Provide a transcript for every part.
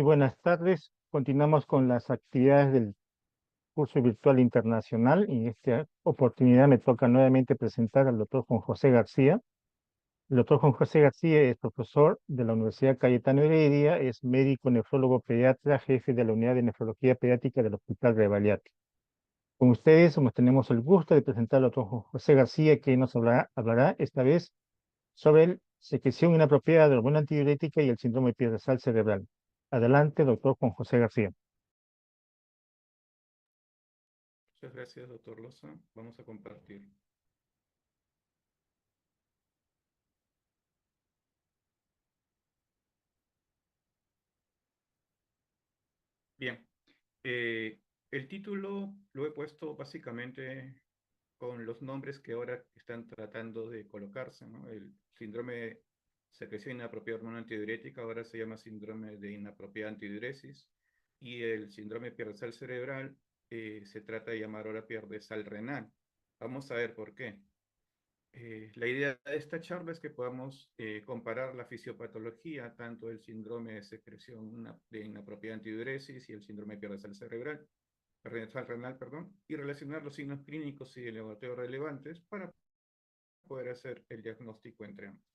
Muy buenas tardes. Continuamos con las actividades del curso virtual internacional y en esta oportunidad me toca nuevamente presentar al doctor Juan José García. El doctor Juan José García es profesor de la Universidad Cayetano Heredia, es médico nefrólogo pediatra, jefe de la unidad de nefrología pediátrica del Hospital Rebagliati. Con ustedes tenemos el gusto de presentar al doctor Juan José García, que nos hablará esta vez sobre la secreción inapropiada de la hormona antidiurética y el síndrome piedrazal cerebral. Adelante, doctor Juan José García. Muchas gracias, doctor Loza. Vamos a compartir. Bien, eh, el título lo he puesto básicamente con los nombres que ahora están tratando de colocarse, ¿no? El síndrome de secreción inapropiada de hormona antidiurética ahora se llama síndrome de inapropiada antidiuresis, y el síndrome piedrazal cerebral se trata de llamar ahora piedrazal renal. Vamos a ver por qué. La idea de esta charla es que podamos comparar la fisiopatología, tanto el síndrome de secreción de inapropiada antidiuresis y el síndrome piedrazal cerebral, piedrazal renal, perdón, y relacionar los signos clínicos y el laboratorio relevantes para poder hacer el diagnóstico entre ambos.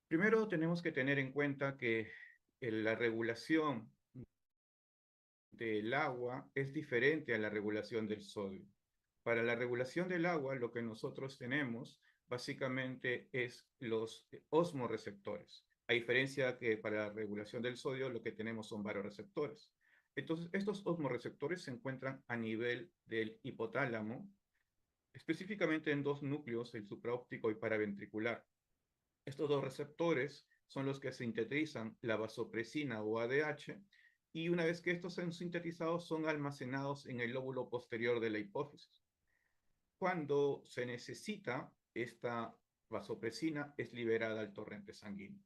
Primero tenemos que tener en cuenta que la regulación del agua es diferente a la regulación del sodio. Para la regulación del agua, lo que nosotros tenemos básicamente es los osmoreceptores, a diferencia que para la regulación del sodio lo que tenemos son varoreceptores. Entonces, estos osmoreceptores se encuentran a nivel del hipotálamo, específicamente en dos núcleos, el supraóptico y paraventricular. Estos dos receptores son los que sintetizan la vasopresina o ADH, y una vez que estos son sintetizados son almacenados en el lóbulo posterior de la hipófisis. Cuando se necesita, esta vasopresina es liberada al torrente sanguíneo.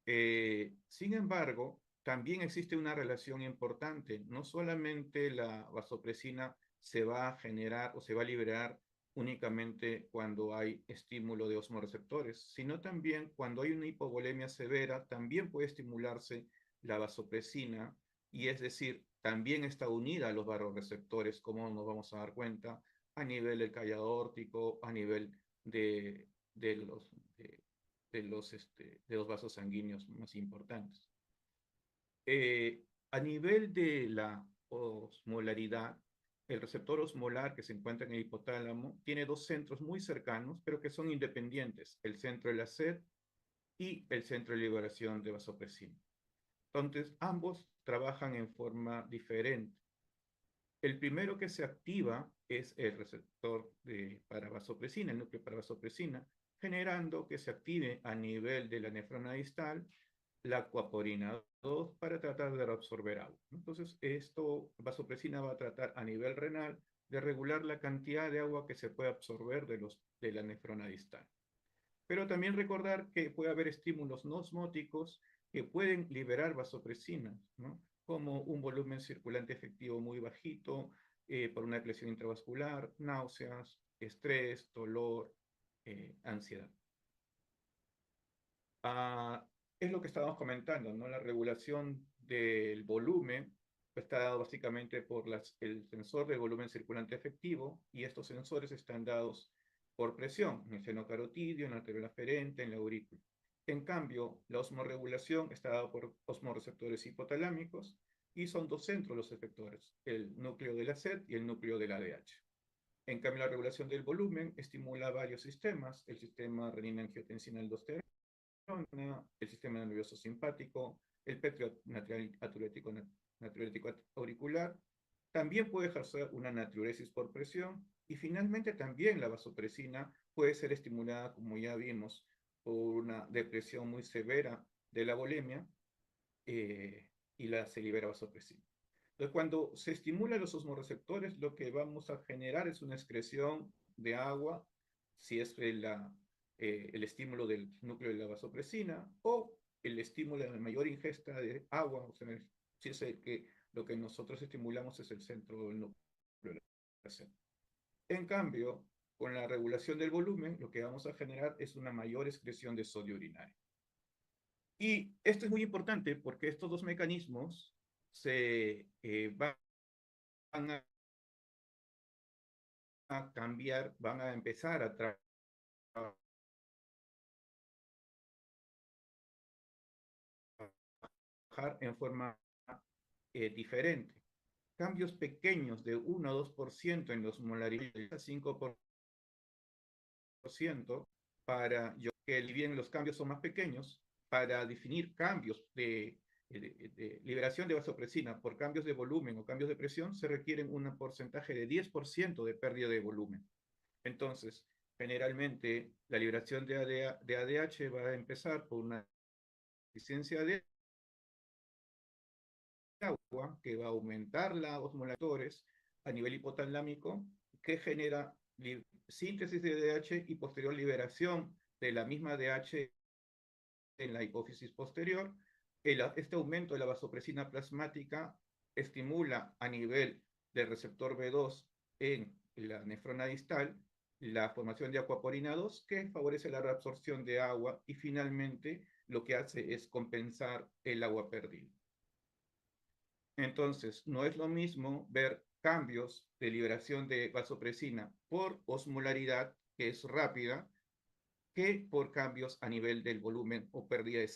Sin embargo, también existe una relación importante. No solamente la vasopresina se va a generar o se va a liberar únicamente cuando hay estímulo de osmoreceptores, sino también cuando hay una hipovolemia severa, también puede estimularse la vasopresina, y es decir, también está unida a los vasoreceptores, como nos vamos a dar cuenta, a nivel del callado aórtico, a nivel de los, de los vasos sanguíneos más importantes. A nivel de la osmolaridad, el receptor osmolar que se encuentra en el hipotálamo tiene dos centros muy cercanos, pero que son independientes, el centro de la sed y el centro de liberación de vasopresina. Entonces, ambos trabajan en forma diferente. El primero que se activa es el receptor para vasopresina, el núcleo para vasopresina, generando que se active a nivel de la nefrona distal la acuaporina 2 para tratar de absorber agua. Entonces, vasopresina va a tratar a nivel renal de regular la cantidad de agua que se puede absorber de la nefrona distal. Pero también recordar que puede haber estímulos no osmóticos que pueden liberar vasopresina, ¿no? Como un volumen circulante efectivo muy bajito, por una lesión intravascular, náuseas, estrés, dolor, ansiedad. Es lo que estábamos comentando, ¿no? La regulación del volumen está dado básicamente por el sensor de volumen circulante efectivo, y estos sensores están dados por presión, en el seno carotidio, en la arteria aferente, en la aurícula. En cambio, la osmorregulación está dada por osmoreceptores hipotalámicos, y son dos centros los efectores, el núcleo de la sed y el núcleo del ADH. En cambio, la regulación del volumen estimula varios sistemas, el sistema renina-angiotensina-aldosterona, el sistema nervioso simpático, el petrio natriurético auricular. También puede ejercer una natriuresis por presión, y finalmente también la vasopresina puede ser estimulada, como ya vimos, por una depresión muy severa de la volemia, y se libera vasopresina. Entonces, cuando se estimulan los osmoreceptores, lo que vamos a generar es una excreción de agua, si es el estímulo del núcleo de la vasopresina, o el estímulo de la mayor ingesta de agua, o sea, si es que lo que nosotros estimulamos es el centro del núcleo de la sed. En cambio, con la regulación del volumen, lo que vamos a generar es una mayor excreción de sodio urinario. Y esto es muy importante porque estos dos mecanismos se van a cambiar, van a empezar a trabajar en forma diferente. Cambios pequeños de 1 o 2% en los molaridades, 5% para que bien los cambios son más pequeños, para definir cambios de liberación de vasopresina por cambios de volumen o cambios de presión, se requieren un porcentaje de 10% de pérdida de volumen. Entonces, generalmente, la liberación de ADH va a empezar por una deficiencia de agua que va a aumentar los osmolatores a nivel hipotalámico, que genera síntesis de ADH y posterior liberación de la misma ADH en la hipófisis posterior. Este aumento de la vasopresina plasmática estimula a nivel del receptor B2 en la nefrona distal la formación de aquaporina 2, que favorece la reabsorción de agua y finalmente lo que hace es compensar el agua perdida. Entonces, no es lo mismo ver cambios de liberación de vasopresina por osmolaridad, que es rápida, que por cambios a nivel del volumen o pérdida de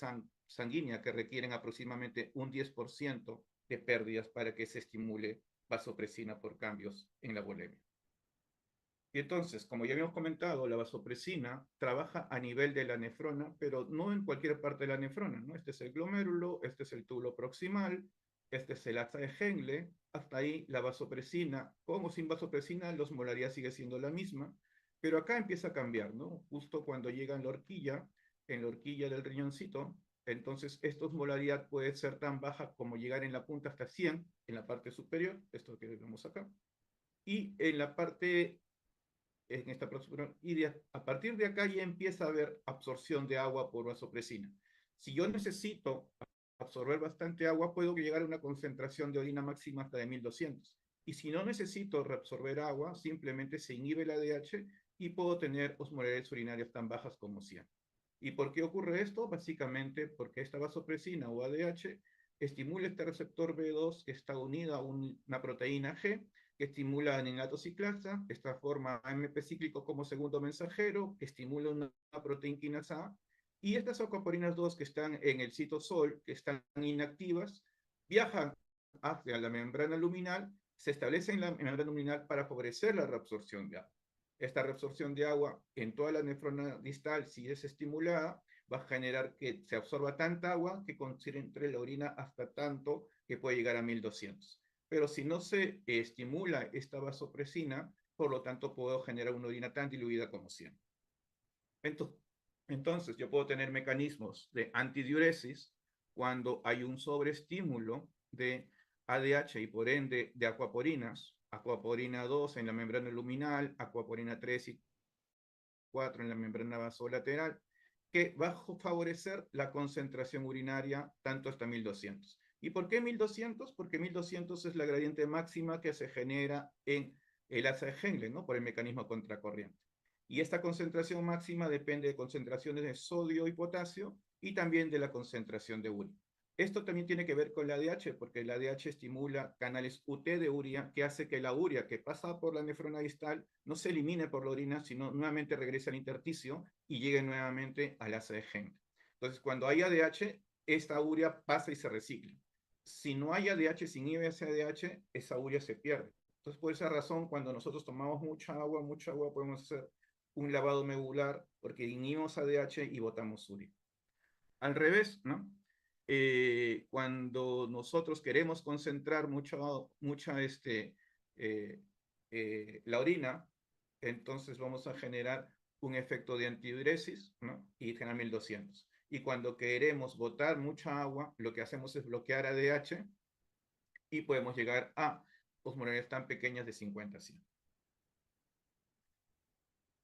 sanguínea, que requieren aproximadamente un 10% de pérdidas para que se estimule vasopresina por cambios en la volemia. Y entonces, como ya habíamos comentado, la vasopresina trabaja a nivel de la nefrona, pero no en cualquier parte de la nefrona, ¿no? Este es el glomérulo, este es el túbulo proximal, este es el asa de Henle. Hasta ahí la vasopresina, con o sin vasopresina, la osmolaridad sigue siendo la misma, pero acá empieza a cambiar, ¿no? Justo cuando llega en la horquilla del riñoncito, entonces esta osmolaridad puede ser tan baja como llegar en la punta hasta 100, en la parte superior, esto que vemos acá, y en la parte en esta próxima, y a partir de acá ya empieza a haber absorción de agua por vasopresina. Si yo necesito absorber bastante agua, puedo llegar a una concentración de orina máxima hasta de 1200. Y si no necesito reabsorber agua, simplemente se inhibe el ADH y puedo tener osmolaridades urinarias tan bajas como 100. ¿Y por qué ocurre esto? Básicamente porque esta vasopresina o ADH estimula este receptor B2 que está unido a una proteína G que estimula a ciclasa, esta forma AMP cíclico como segundo mensajero, que estimula una proteína quinasa A, y estas aquaporinas 2 que están en el citosol, que están inactivas, viajan hacia la membrana luminal, se establecen en la membrana luminal para favorecer la reabsorción de agua. Esta reabsorción de agua en toda la nefrona distal, si es estimulada, va a generar que se absorba tanta agua que concentre la orina hasta tanto que puede llegar a 1200. Pero si no se estimula esta vasopresina, por lo tanto puedo generar una orina tan diluida como 100. Entonces, yo puedo tener mecanismos de antidiuresis cuando hay un sobreestímulo de ADH y por ende de aquaporinas, aquaporina 2 en la membrana luminal, aquaporina 3 y 4 en la membrana vasolateral, que va a favorecer la concentración urinaria tanto hasta 1200. ¿Y por qué 1200? Porque 1200 es la gradiente máxima que se genera en el asa de Henle, ¿no? Por el mecanismo contracorriente. Y esta concentración máxima depende de concentraciones de sodio y potasio y también de la concentración de urea. Esto también tiene que ver con la ADH, porque la ADH estimula canales UT de urea, que hace que la urea que pasa por la nefrona distal no se elimine por la orina, sino nuevamente regrese al intersticio y llegue nuevamente al asa de Henle. Entonces, cuando hay ADH, esta urea pasa y se recicla. Si no hay ADH, sin inhibe ese ADH, esa urea se pierde. Entonces, por esa razón, cuando nosotros tomamos mucha agua, podemos hacer un lavado medular porque inhibimos ADH y botamos urea. Al revés, ¿no? Cuando nosotros queremos concentrar la orina, entonces vamos a generar un efecto de antidiuresis, ¿no? Y genera 1200. Y cuando queremos botar mucha agua, lo que hacemos es bloquear ADH y podemos llegar a osmolaridades tan pequeñas de 50 a 100.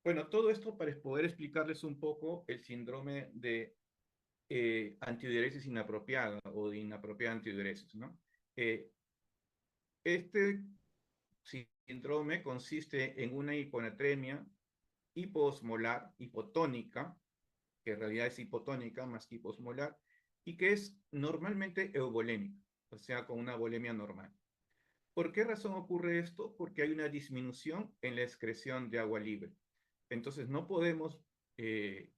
Bueno, todo esto para poder explicarles un poco el síndrome de antidiuresis inapropiada o de inapropiada antidiuresis, ¿no? Este síndrome consiste en una hiponatremia hiposmolar, hipotónica, que en realidad es hipotónica más que hiposmolar, y que es normalmente eubolémica, o sea, con una volemia normal. ¿Por qué razón ocurre esto? Porque hay una disminución en la excreción de agua libre. Entonces no podemos eh,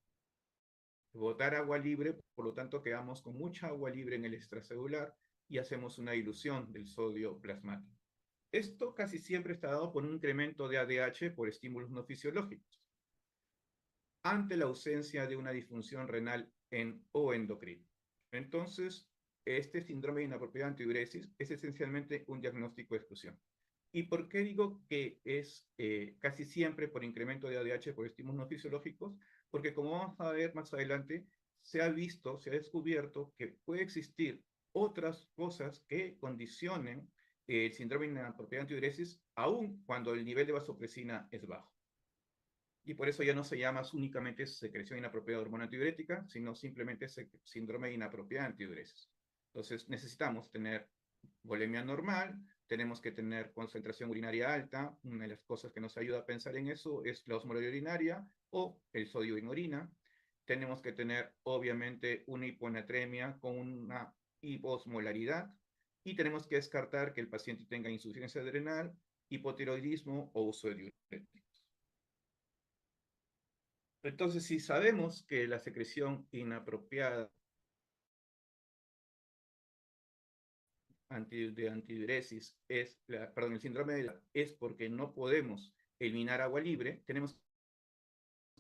botar agua libre, por lo tanto quedamos con mucha agua libre en el extracelular y hacemos una dilución del sodio plasmático. Esto casi siempre está dado por un incremento de ADH por estímulos no fisiológicos, ante la ausencia de una disfunción renal o endocrina. Entonces, este síndrome de inapropiada antidiuresis es esencialmente un diagnóstico de exclusión. ¿Y por qué digo que es casi siempre por incremento de ADH por estímulos no fisiológicos? Porque como vamos a ver más adelante, se ha visto, se ha descubierto que puede existir otras cosas que condicionen el síndrome de inapropiada antidiuresis, aun cuando el nivel de vasopresina es bajo. Y por eso ya no se llama únicamente secreción inapropiada de hormona antidiurética, sino simplemente síndrome de inapropiada antidiuresis. Entonces necesitamos tener volemia normal, tenemos que tener concentración urinaria alta. Una de las cosas que nos ayuda a pensar en eso es la osmolalidad urinaria o el sodio en orina. Tenemos que tener, obviamente, una hiponatremia con una hiposmolaridad. Y tenemos que descartar que el paciente tenga insuficiencia adrenal, hipotiroidismo o uso de diuréticos. Entonces, si sabemos que la secreción inapropiada de antidiuresis el síndrome es porque no podemos eliminar agua libre, tenemos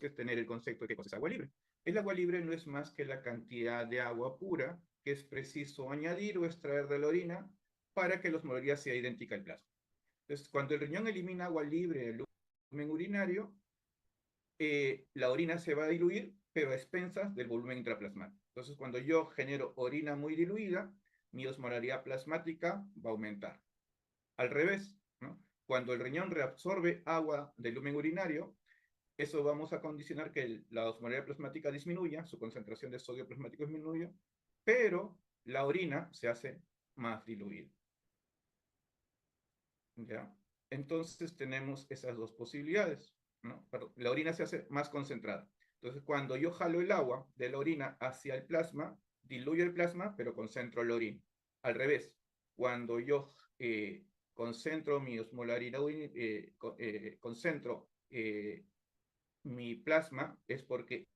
que tener el concepto de qué cosa es agua libre. El agua libre no es más que la cantidad de agua pura que es preciso añadir o extraer de la orina para que la osmolaridad sea idéntica al plasma. Entonces, cuando el riñón elimina agua libre del volumen urinario, la orina se va a diluir, pero a expensas del volumen intraplasmático. Entonces, cuando yo genero orina muy diluida, mi osmolaridad plasmática va a aumentar. Al revés, ¿no? Cuando el riñón reabsorbe agua del lumen urinario, eso vamos a condicionar que la osmolaridad plasmática disminuya, su concentración de sodio plasmático disminuya, pero la orina se hace más diluida. ¿Ya? Entonces tenemos esas dos posibilidades, ¿no? Perdón, la orina se hace más concentrada. Entonces, cuando yo jalo el agua de la orina hacia el plasma, diluyo el plasma, pero concentro la orina. Al revés, cuando yo concentro mi osmolaridad, concentro mi plasma, es porque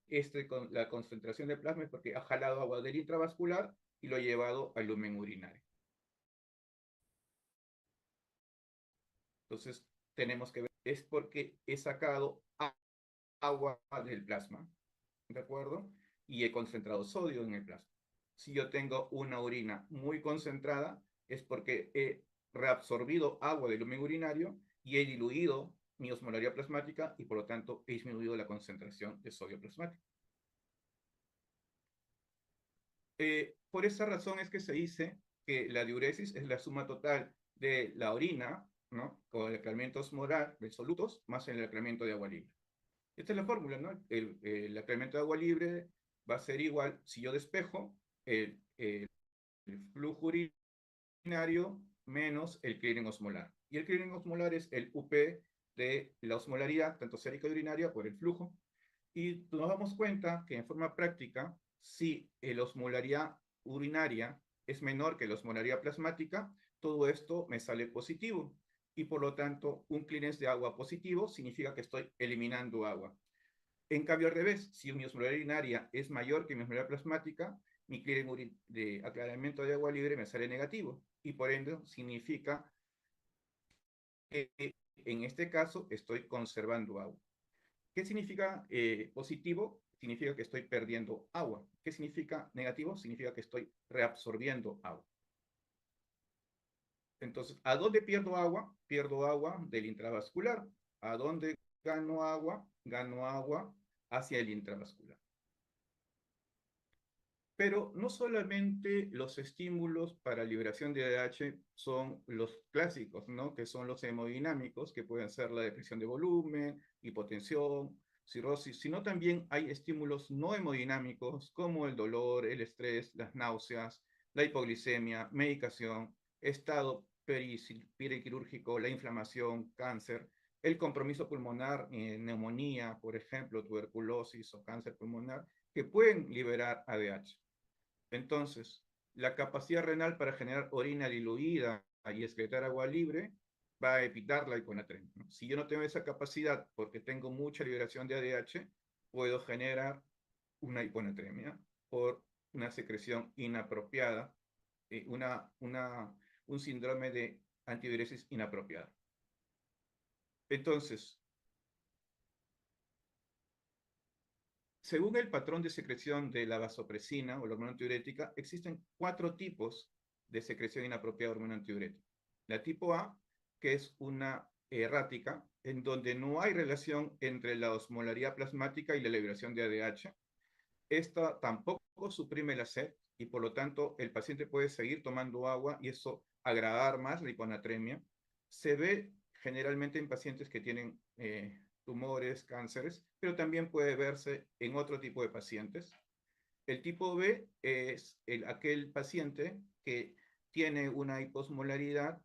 la concentración de plasma es porque ha jalado agua del intravascular y lo ha llevado al lumen urinario. Entonces, tenemos que ver, es porque he sacado agua del plasma, ¿de acuerdo? Y he concentrado sodio en el plasma. Si yo tengo una orina muy concentrada, es porque he reabsorbido agua del lumen urinario y he diluido mi osmolaridad plasmática y por lo tanto he disminuido la concentración de sodio plasmático. Por esa razón es que se dice que la diuresis es la suma total de la orina, ¿no? Con el aclaramiento osmolar de solutos más el aclaramiento de agua libre. Esta es la fórmula, ¿no? El aclaramiento de agua libre va a ser igual, si yo despejo, el flujo urinario menos el clearing osmolar. Y el clearing osmolar es el UP de la osmolaridad, tanto sérica y urinaria, por el flujo. Y nos damos cuenta que en forma práctica, si la osmolaridad urinaria es menor que la osmolaridad plasmática, todo esto me sale positivo. Y por lo tanto, un clearance de agua positivo significa que estoy eliminando agua. En cambio, al revés, si mi osmolaridad urinaria es mayor que mi osmolaridad plasmática, mi clearance de aclaramiento de agua libre me sale negativo. Y por ende, significa que en este caso estoy conservando agua. ¿Qué significa positivo? Significa que estoy perdiendo agua. ¿Qué significa negativo? Significa que estoy reabsorbiendo agua. Entonces, ¿a dónde pierdo agua? Pierdo agua del intravascular. ¿A dónde gano agua? Gano agua hacia el intravascular. Pero no solamente los estímulos para liberación de ADH son los clásicos, ¿no? Que son los hemodinámicos, que pueden ser la depresión de volumen, hipotensión, cirrosis, sino también hay estímulos no hemodinámicos como el dolor, el estrés, las náuseas, la hipoglicemia, medicación, estado periquirúrgico, la inflamación, cáncer, el compromiso pulmonar, neumonía, por ejemplo, tuberculosis o cáncer pulmonar, que pueden liberar ADH. Entonces, la capacidad renal para generar orina diluida y excretar agua libre va a evitar la hiponatremia, ¿no? Si yo no tengo esa capacidad porque tengo mucha liberación de ADH, puedo generar una hiponatremia por una secreción inapropiada, un síndrome de antidiuresis inapropiada. Entonces, según el patrón de secreción de la vasopresina o la hormona antidiurética, existen 4 tipos de secreción inapropiada de hormona antidiurética. La tipo A, que es una errática, en donde no hay relación entre la osmolaridad plasmática y la liberación de ADH. Esta tampoco suprime la sed y por lo tanto el paciente puede seguir tomando agua y eso agravar más la hiponatremia. Se ve generalmente en pacientes que tienen tumores, cánceres, pero también puede verse en otro tipo de pacientes. El tipo B es aquel paciente que tiene una hiposmolaridad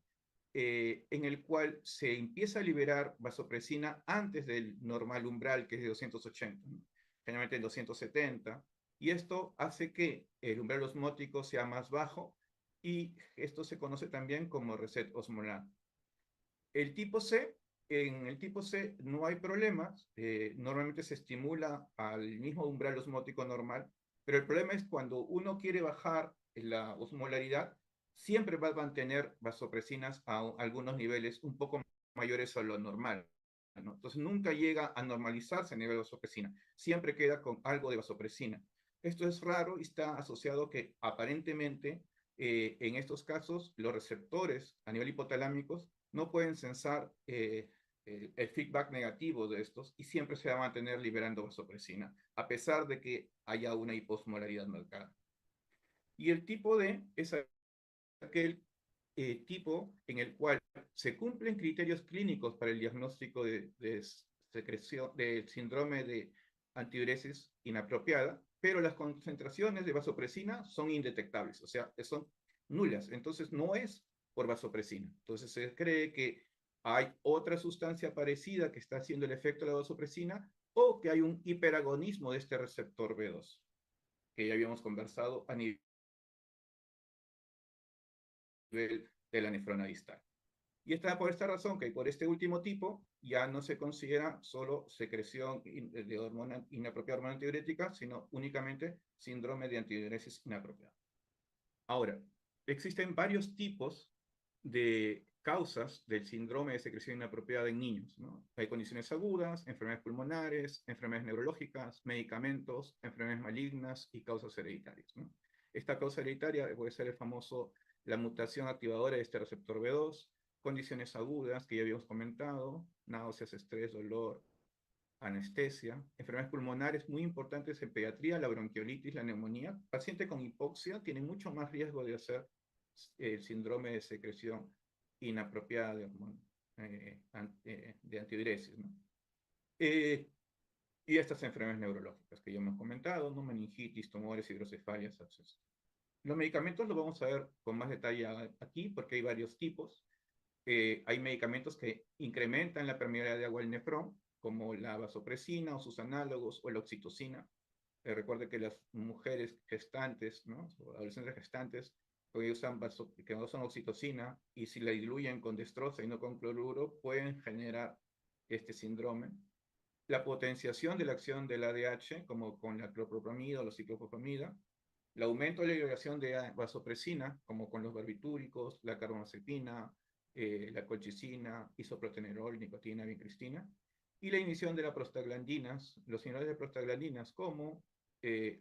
en el cual se empieza a liberar vasopresina antes del normal umbral, que es de 280, ¿no? Generalmente en 270, y esto hace que el umbral osmótico sea más bajo, y esto se conoce también como reset osmolar. El tipo C, en el tipo C no hay problemas, normalmente se estimula al mismo umbral osmótico normal, pero el problema es cuando uno quiere bajar la osmolaridad, siempre va a mantener vasopresinas a algunos niveles un poco mayores a lo normal, ¿no? Entonces nunca llega a normalizarse a nivel de vasopresina, siempre queda con algo de vasopresina. Esto es raro y está asociado que aparentemente en estos casos los receptores a nivel hipotalámicos no pueden censar el feedback negativo de estos y siempre se va a mantener liberando vasopresina, a pesar de que haya una hiposmolaridad marcada. Y el tipo D es aquel tipo en el cual se cumplen criterios clínicos para el diagnóstico de secreción del síndrome de antidiuresis inapropiada, pero las concentraciones de vasopresina son indetectables, o sea, son nulas. Entonces no es por vasopresina. Entonces se cree que hay otra sustancia parecida que está haciendo el efecto de la vasopresina o que hay un hiperagonismo de este receptor B2, que ya habíamos conversado a nivel de la nefrona distal. Y está por esta razón que por este último tipo ya no se considera solo secreción de hormona inapropiada, hormona antidiurética, sino únicamente síndrome de antidiuresis inapropiada. Ahora, existen varios tipos de causas del síndrome de secreción inapropiada en niños, ¿no? Hay condiciones agudas, enfermedades pulmonares, enfermedades neurológicas, medicamentos, enfermedades malignas y causas hereditarias, ¿no? Esta causa hereditaria puede ser el famoso, la mutación activadora de este receptor B2, condiciones agudas que ya habíamos comentado, náuseas, estrés, dolor, anestesia, enfermedades pulmonares muy importantes en pediatría, la bronquiolitis, la neumonía. Paciente con hipoxia tiene mucho más riesgo de hacer el síndrome de secreción inapropiada de hormona, de antidiuresis, ¿no? Y estas enfermedades neurológicas que ya hemos comentado, ¿no? Meningitis, tumores, hidrocefalias, abscesos. Los medicamentos los vamos a ver con más detalle aquí porque hay varios tipos. Hay medicamentos que incrementan la permeabilidad de agua al nefrón, como la vasopresina o sus análogos o la oxitocina. Recuerde que las mujeres gestantes, ¿no? O adolescentes gestantes, que que no usan oxitocina y si la diluyen con destroza y no con cloruro, pueden generar este síndrome. La potenciación de la acción del ADH, como con la clopropamida o la ciclopropamida, el aumento de la liberación de vasopresina, como con los barbitúricos, la carbamazepina, la colchicina, isoprotenerol, nicotina, vincristina, y la inhibición de las prostaglandinas, los señales de prostaglandinas como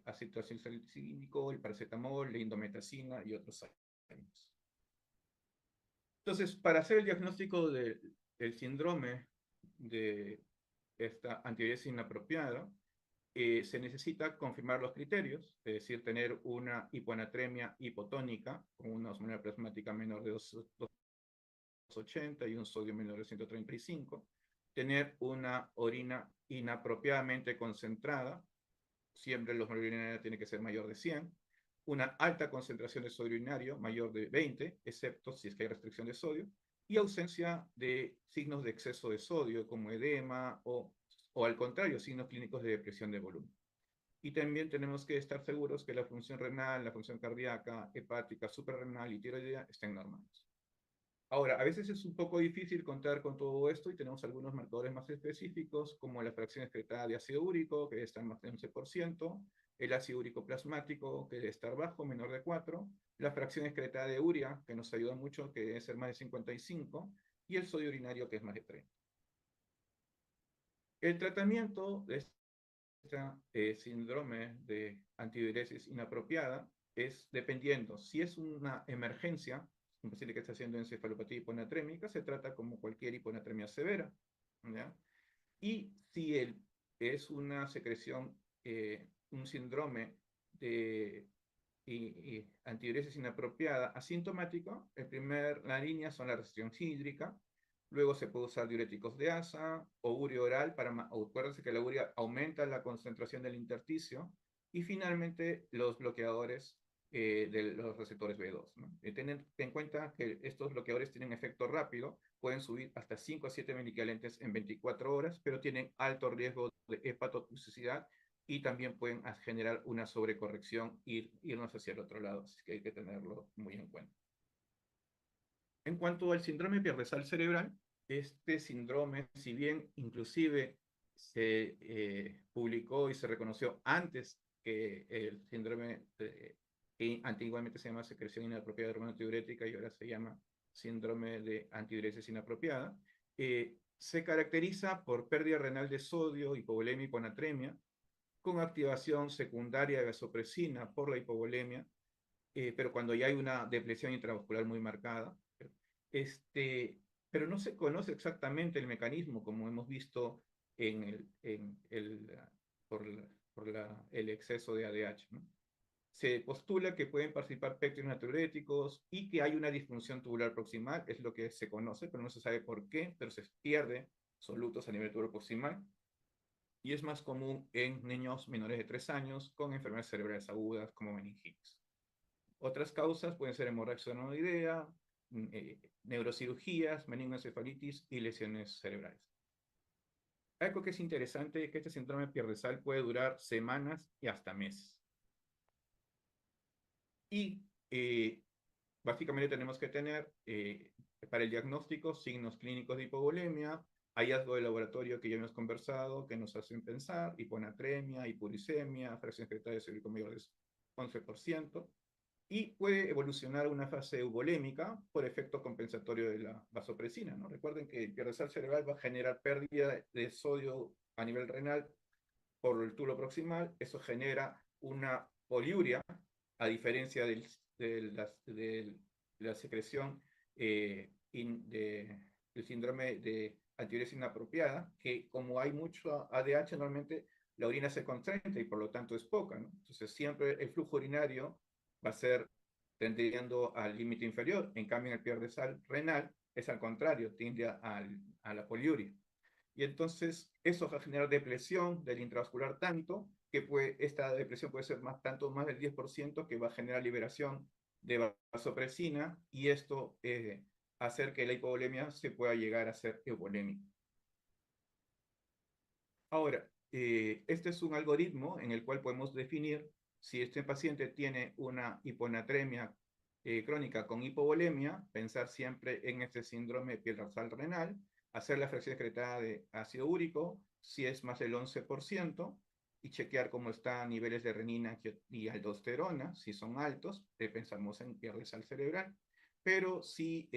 acetoacetilsalicílico, el paracetamol, la indometacina y otros ácidos. Entonces, para hacer el diagnóstico del síndrome de esta antidiuresis inapropiada, se necesita confirmar los criterios, es decir, tener una hiponatremia hipotónica con una osmolalidad plasmática menor de 280 y un sodio menor de 135, tener una orina inapropiadamente concentrada, siempre la osmolalidad urinaria tiene que ser mayor de 100, una alta concentración de sodio urinario mayor de 20, excepto si es que hay restricción de sodio, y ausencia de signos de exceso de sodio como edema o al contrario, signos clínicos de depresión de volumen. Y también tenemos que estar seguros que la función renal, la función cardíaca, hepática, suprarrenal y tiroidea estén normales. Ahora, a veces es un poco difícil contar con todo esto y tenemos algunos marcadores más específicos, como la fracción excretada de ácido úrico, que debe estar más del 11%, el ácido úrico plasmático, que debe estar bajo, menor de 4, la fracción excretada de urea, que nos ayuda mucho, que debe ser más de 55, y el sodio urinario, que es más de 30. El tratamiento de este síndrome de antidiuresis inapropiada es dependiendo si es una emergencia, un paciente que está haciendo encefalopatía hiponatrémica, se trata como cualquier hiponatremia severa, ¿ya? Y si es una secreción, un síndrome de antidiuresis inapropiada asintomático, la línea son la restricción hídrica, luego se puede usar diuréticos de asa o urea oral, acuérdense que la urea aumenta la concentración del intersticio, y finalmente los bloqueadores de los receptores B2, ¿no? Ten en cuenta que estos bloqueadores tienen efecto rápido, pueden subir hasta 5 a 7 miliequivalentes en 24 horas, pero tienen alto riesgo de hepatotoxicidad y también pueden generar una sobrecorrección e irnos hacia el otro lado, así que hay que tenerlo muy en cuenta. En cuanto al síndrome pierdesal cerebral, este síndrome, si bien inclusive se publicó y se reconoció antes que el síndrome que antiguamente se llama secreción inapropiada de hormona antidiurética y ahora se llama síndrome de antidiuresis inapropiada, se caracteriza por pérdida renal de sodio, hipovolemia y hiponatremia, con activación secundaria de vasopresina por la hipovolemia, pero cuando ya hay una depresión intravascular muy marcada. Este, pero no se conoce exactamente el mecanismo, como hemos visto por, el exceso de ADH, ¿no? Se postula que pueden participar péptidos natriuréticos y que hay una disfunción tubular proximal, es lo que se conoce, pero no se sabe por qué, pero se pierde solutos a nivel tubular proximal, y es más común en niños menores de 3 años con enfermedades cerebrales agudas como meningitis. Otras causas pueden ser hemorragia adenoidea, neurocirugías, meningoencefalitis y lesiones cerebrales. Algo que es interesante es que este síndrome pierdesal puede durar semanas y hasta meses. Y básicamente tenemos que tener para el diagnóstico signos clínicos de hipovolemia, hallazgo de laboratorio que ya hemos conversado, que nos hacen pensar, hiponatremia, hipuricemia, fracción excretada de sólico mayor de 11%, y puede evolucionar a una fase euvolémica por efecto compensatorio de la vasopresina, ¿no? Recuerden que el pierdesal cerebral va a generar pérdida de sodio a nivel renal por el túbulo proximal, eso genera una poliuria, a diferencia de la secreción del síndrome de antidiuresis inapropiada, que como hay mucho ADH, normalmente la orina se concentra y por lo tanto es poca, ¿no? Entonces siempre el flujo urinario va a ser tendiendo al límite inferior. En cambio, en el pierdesal renal es al contrario, tiende a la poliuria. Y entonces eso va a generar depresión del intravascular tanto que esta depresión puede ser más del 10%, que va a generar liberación de vasopresina, y esto hacer que la hipovolemia se pueda llegar a ser euvolémica. Ahora, este es un algoritmo en el cual podemos definir si este paciente tiene una hiponatremia crónica con hipovolemia, pensar siempre en este síndrome pierdesal renal, hacer la fracción excretada de ácido úrico, si es más del 11%, y chequear cómo están niveles de renina y aldosterona, si son altos, pensamos en pierdesal cerebral. Pero si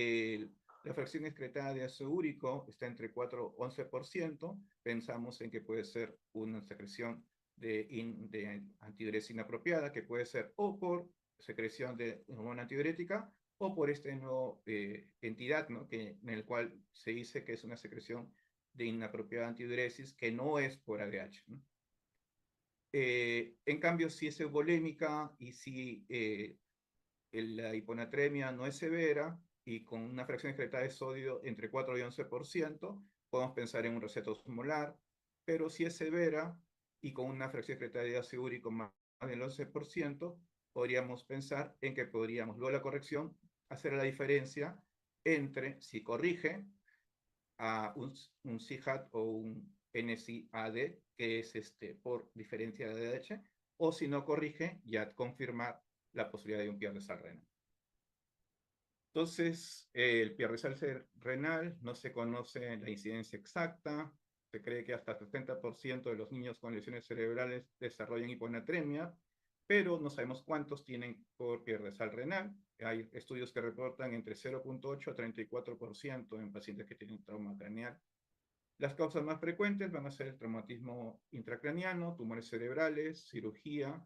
la fracción excretada de ácido úrico está entre 4 y 11%, pensamos en que puede ser una secreción de antidiuresis inapropiada, que puede ser o por secreción de hormona antidiurética o por esta nueva entidad, ¿no? En el cual se dice que es una secreción de inapropiada antidiuresis, que no es por ADH, ¿no? En cambio, si es euvolémica y si la hiponatremia no es severa y con una fracción excretada de sodio entre 4 y 11%, podemos pensar en un reseto osmolar, pero si es severa y con una fracción excretada de ácido úrico más del 11%, podríamos pensar en que podríamos, luego de la corrección, hacer la diferencia entre si corrige a un CIHAT o un NSAID, que es por diferencia de ADH, o si no corrige, ya confirmar la posibilidad de un pierde-sal renal. Entonces, el pierde-sal renal no se conoce la incidencia exacta, se cree que hasta 70% de los niños con lesiones cerebrales desarrollan hiponatremia, pero no sabemos cuántos tienen por pierde-sal renal. Hay estudios que reportan entre 0,8 a 34% en pacientes que tienen trauma craneal. Las causas más frecuentes van a ser el traumatismo intracraniano, tumores cerebrales, cirugía,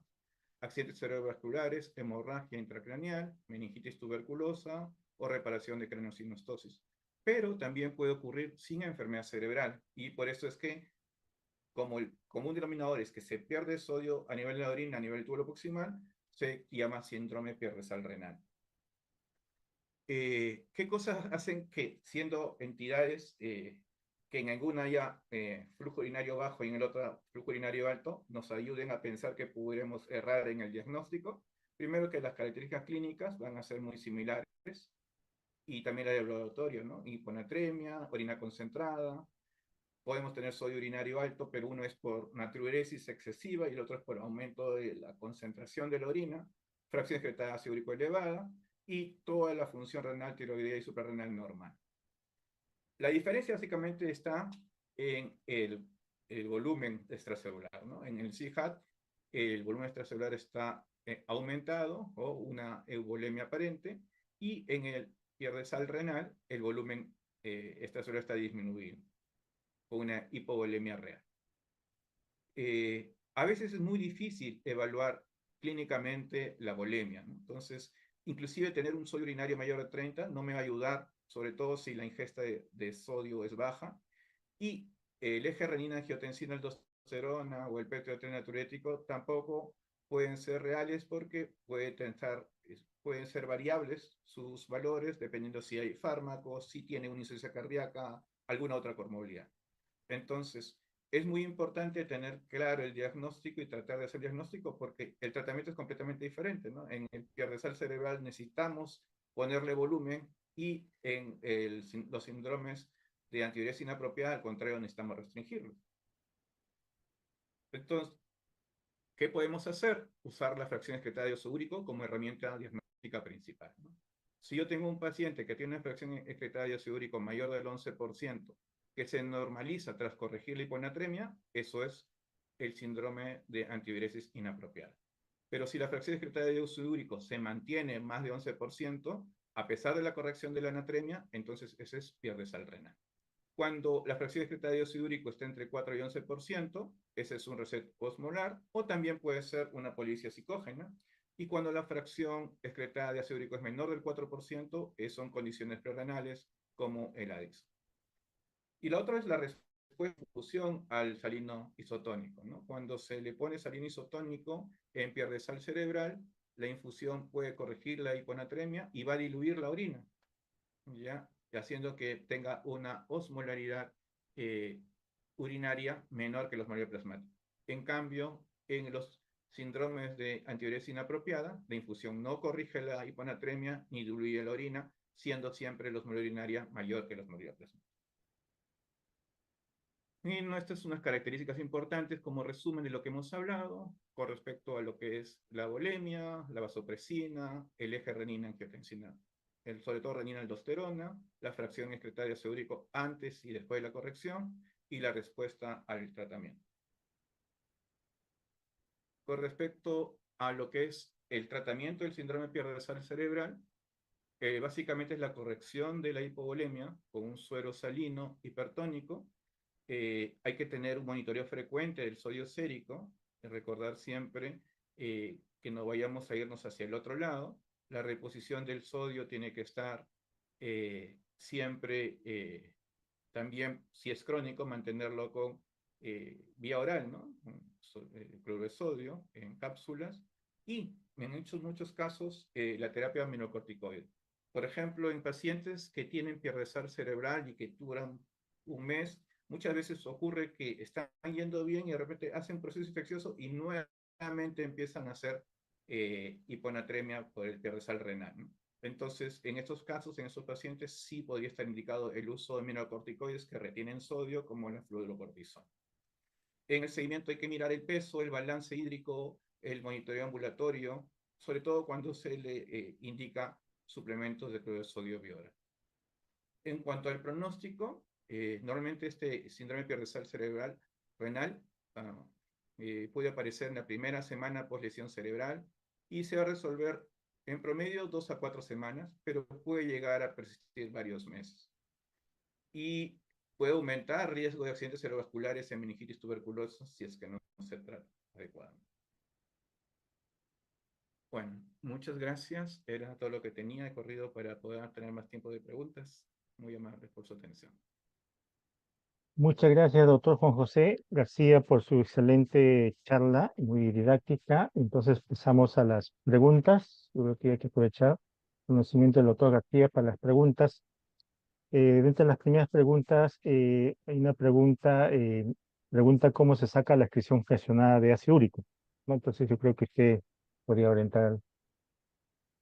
accidentes cerebrovasculares, hemorragia intracraneal, meningitis tuberculosa o reparación de craneosinostosis. Pero también puede ocurrir sin enfermedad cerebral, y por eso es que, como el común denominador es que se pierde sodio a nivel de la orina, a nivel del túbulo proximal, se llama síndrome pierde-sal renal. ¿Qué cosas hacen que, siendo entidades que en alguna haya flujo urinario bajo y en el otro flujo urinario alto, nos ayuden a pensar que pudiéramos errar en el diagnóstico? Primero, que las características clínicas van a ser muy similares, y también la del laboratorio, ¿no? Hiponatremia, orina concentrada. Podemos tener sodio urinario alto, pero uno es por natriuresis excesiva y el otro es por aumento de la concentración de la orina, fracción excretada de ácido úrico elevada, y toda la función renal, tiroidea y suprarrenal normal. La diferencia básicamente está en el volumen extracelular, ¿no? En el CIHAT, el volumen extracelular está aumentado, o una euvolemia aparente, y en el pierde-sal renal, el volumen extracelular está disminuido, o una hipovolemia real. A veces es muy difícil evaluar clínicamente la volemia, ¿no? Entonces, inclusive tener un sodio urinario mayor de 30 no me va a ayudar, sobre todo si la ingesta de sodio es baja, y el eje renina-angiotensina-aldosterona o el PTO natriurético tampoco pueden ser reales, porque pueden ser variables sus valores dependiendo si hay fármacos, si tiene una insuficiencia cardíaca, alguna otra comorbilidad. Entonces, es muy importante tener claro el diagnóstico y tratar de hacer el diagnóstico, porque el tratamiento es completamente diferente, ¿no? En el pierde-sal cerebral necesitamos ponerle volumen, y en los síndromes de antidiuresis inapropiada, al contrario, necesitamos restringirlo. Entonces, ¿qué podemos hacer? Usar la fracción excretada de ácido úrico como herramienta diagnóstica principal, ¿no? Si yo tengo un paciente que tiene una fracción excretada de ácido úrico mayor del 11%, que se normaliza tras corregir la hiponatremia, eso es el síndrome de antidiuresis inapropiada. Pero si la fracción excretada de ácido úrico se mantiene más de 11%, a pesar de la corrección de la anatremia, entonces ese es pierde-sal renal. Cuando la fracción excretada de ácido úrico está entre 4 y 11%, ese es un reset osmolar, o también puede ser una policia psicógena. Y cuando la fracción excretada de ácido úrico es menor del 4%, son condiciones prerenales como el ADIX. Y la otra es la respuesta de infusión al salino isotónico, ¿no? Cuando se le pone salino isotónico en pierde-sal cerebral, la infusión puede corregir la hiponatremia y va a diluir la orina, ¿ya? Haciendo que tenga una osmolaridad urinaria menor que la osmolaridad plasmática. En cambio, en los síndromes de antidiuresis inapropiada, la infusión no corrige la hiponatremia ni diluye la orina, siendo siempre la osmolaridad urinaria mayor que la osmolaridad plasmática. Y estas son unas características importantes como resumen de lo que hemos hablado con respecto a lo que es la volemia, la vasopresina, el eje renina-angiotensina, sobre todo renina-aldosterona, la fracción excretada de ácido úrico antes y después de la corrección, y la respuesta al tratamiento. Con respecto a lo que es el tratamiento del síndrome de pierde-sal cerebral, básicamente es la corrección de la hipovolemia con un suero salino hipertónico. Hay que tener un monitoreo frecuente del sodio sérico, recordar siempre que no vayamos a irnos hacia el otro lado. La reposición del sodio tiene que estar siempre, también si es crónico, mantenerlo con vía oral, ¿no? Cloruro de sodio en cápsulas, y en muchos casos la terapia aminocorticoide. Por ejemplo, en pacientes que tienen pierde-sal cerebral y que duran un mes, muchas veces ocurre que están yendo bien y de repente hacen un proceso infeccioso y nuevamente empiezan a hacer hiponatremia por el pierde-sal renal, ¿no? Entonces, en estos casos, en estos pacientes, sí podría estar indicado el uso de aminocorticoides que retienen sodio, como la fludrocortisona. En el seguimiento hay que mirar el peso, el balance hídrico el monitoreo ambulatorio, sobre todo cuando se le indica suplementos de cloruro de sodio biora. En cuanto al pronóstico, normalmente este síndrome pierdesal cerebral renal ah, puede aparecer en la primera semana post lesión cerebral y se va a resolver en promedio 2 a 4 semanas, pero puede llegar a persistir varios meses. Y puede aumentar riesgo de accidentes cerebrovasculares en meningitis tuberculosa si es que no se trata adecuadamente. Bueno, muchas gracias. Era todo lo que tenía de corrido para poder tener más tiempo de preguntas. Muy amables por su atención. Muchas gracias, doctor Juan José García, por su excelente charla, muy didáctica. Entonces, pasamos a las preguntas. Yo creo que hay que aprovechar el conocimiento del doctor García para las preguntas. Dentro de las primeras preguntas, hay una pregunta, pregunta cómo se saca la excreción fraccionada de ácido úrico, ¿no? Entonces, yo creo que usted podría orientar,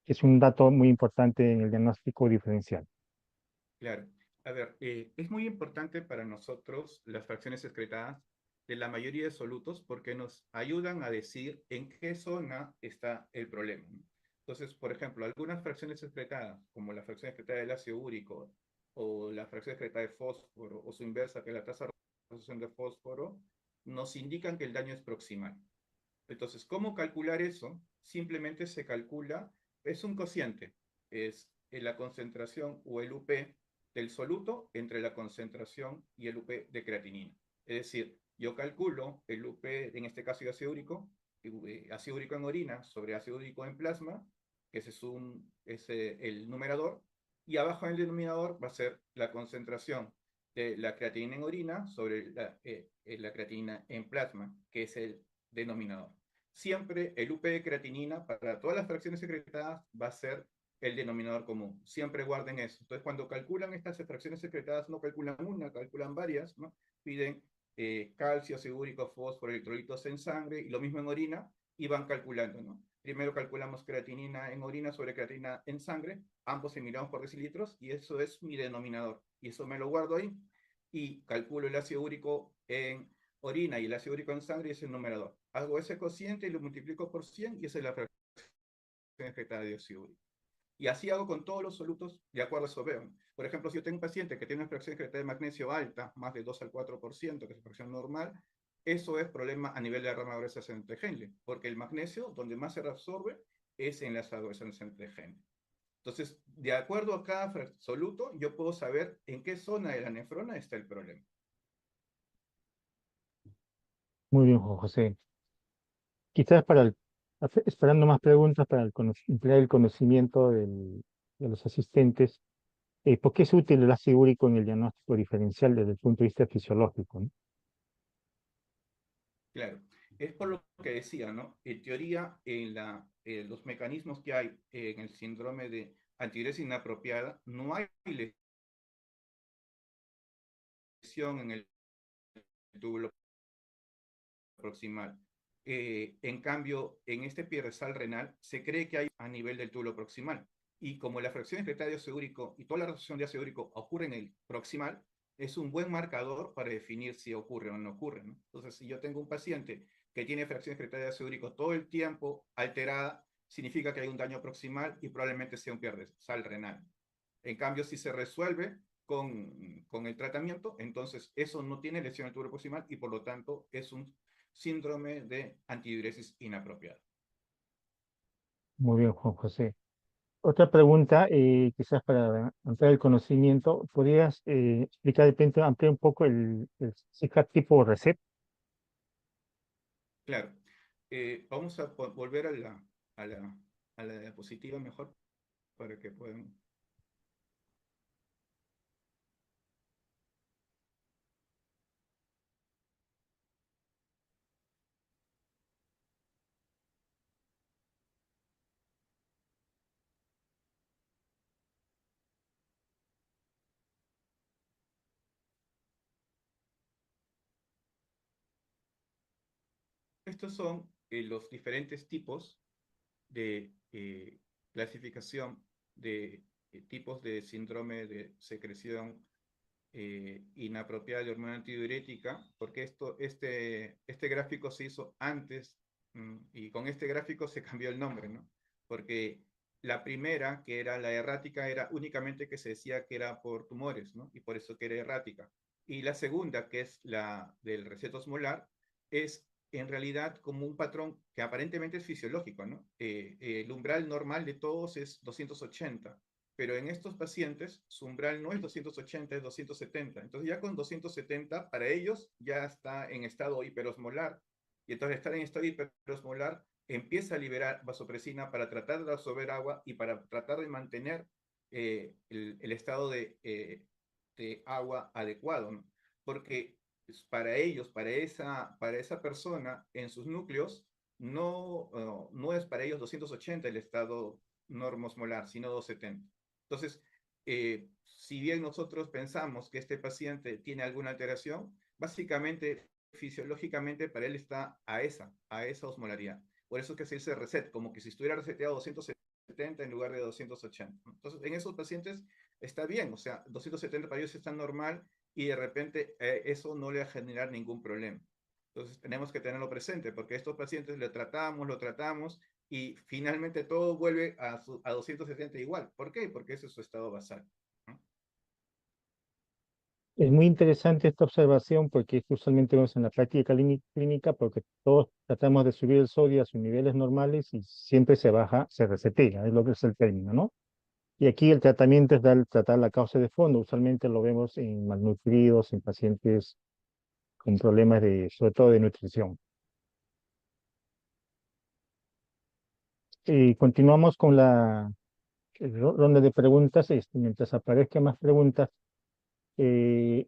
que es un dato muy importante en el diagnóstico diferencial. Claro. A ver, es muy importante para nosotros las fracciones excretadas de la mayoría de solutos porque nos ayudan a decir en qué zona está el problema, ¿no? Entonces, por ejemplo, algunas fracciones excretadas, como la fracción excretada del ácido úrico o la fracción excretada de fósforo o su inversa, que es la tasa de absorción de fósforo, nos indican que el daño es proximal. Entonces, ¿cómo calcular eso? Simplemente se calcula, es un cociente, es la concentración o el UP del soluto entre la concentración y el UP de creatinina. Es decir, yo calculo el UP, en este caso de ácido úrico en orina sobre ácido úrico en plasma, que ese es el numerador, y abajo en el denominador va a ser la concentración de la creatinina en orina sobre la creatinina en plasma, que es el denominador. Siempre el UP de creatinina para todas las fracciones secretadas va a ser el denominador común. Siempre guarden eso. Entonces, cuando calculan estas fracciones secretadas, no calculan una, calculan varias, ¿no? Piden calcio, ácido úrico, fósforo, electrolitos en sangre, y lo mismo en orina, y van calculando, ¿no? Primero calculamos creatinina en orina sobre creatinina en sangre, ambos miramos por decilitros, y eso es mi denominador. Y eso me lo guardo ahí, y calculo el ácido úrico en orina y el ácido úrico en sangre, y es el numerador. Hago ese cociente y lo multiplico por 100, y esa es la fracción excretada de ácido úrico. Y así hago con todos los solutos, de acuerdo a eso veo. Por ejemplo, si yo tengo un paciente que tiene una fracción excretada de magnesio alta, más de 2 al 4%, que es fracción normal, eso es problema a nivel de la rama gruesa centro de Henle, porque el magnesio, donde más se reabsorbe, es en las adhesiones centro de Henle. Entonces, de acuerdo a cada soluto, yo puedo saber en qué zona de la nefrona está el problema. Muy bien, Juan José. Quizás esperando más preguntas para emplear el conocimiento de los asistentes, ¿por qué es útil el ácido úrico en el diagnóstico diferencial desde el punto de vista fisiológico, ¿no? Claro, es por lo que decía, ¿no? En teoría, los mecanismos que hay en el síndrome de antidiuresis inapropiada, no hay lesión en el túbulo proximal. En cambio, en este piedresal renal se cree que hay a nivel del túbulo proximal. Y como la fracción excretada de ácido úrico y toda la reacción de ácido úrico ocurre en el proximal, es un buen marcador para definir si ocurre o no ocurre, ¿no? Entonces, si yo tengo un paciente que tiene fracción excretada de ácido úrico todo el tiempo alterada, significa que hay un daño proximal y probablemente sea un piedresal renal. En cambio, si se resuelve con el tratamiento, entonces eso no tiene lesión del túbulo proximal y por lo tanto es un síndrome de antidiuresis inapropiada. Muy bien, Juan José. Otra pregunta, quizás para ampliar el conocimiento, ¿podrías explicar de repente, ampliar un poco el CIGAT tipo RECEP? Claro, vamos a volver a la diapositiva mejor para que puedan. Estos son los diferentes tipos de clasificación de tipos de síndrome de secreción inapropiada de hormona antidiurética, porque este gráfico se hizo antes Y con este gráfico se cambió el nombre, ¿no? Porque la primera, que era la errática, era únicamente que se decía que era por tumores, ¿no? Y por eso que era errática. Y la segunda, que es la del receto osmolar, es en realidad como un patrón que aparentemente es fisiológico, ¿no? El umbral normal de todos es 280, pero en estos pacientes su umbral no es 280, es 270. Entonces ya con 270, para ellos ya está en estado hiperosmolar. Y entonces estar en estado hiperosmolar empieza a liberar vasopresina para tratar de absorber agua y para tratar de mantener el estado de agua adecuado, ¿no? Porque para ellos, para esa persona, en sus núcleos, no es para ellos 280 el estado normosmolar, sino 270. Entonces, si bien nosotros pensamos que este paciente tiene alguna alteración, básicamente, fisiológicamente, para él está a esa osmolaridad. Por eso es que se dice reset, como que si estuviera reseteado 270 en lugar de 280. Entonces, en esos pacientes está bien, o sea, 270 para ellos está normal y de repente eso no le va a generar ningún problema. Entonces, tenemos que tenerlo presente, porque estos pacientes lo tratamos y finalmente todo vuelve a 270 igual. ¿Por qué? Porque ese es su estado basal, ¿no? Es muy interesante esta observación porque usualmente vemos en la práctica clínica porque todos tratamos de subir el sodio a sus niveles normales y siempre se baja, se resetea, es lo que es el término, ¿no? Y aquí el tratamiento es tratar la causa de fondo. Usualmente lo vemos en malnutridos, en pacientes con problemas sobre todo de nutrición. Y continuamos con la ronda de preguntas. Mientras aparezcan más preguntas, eh,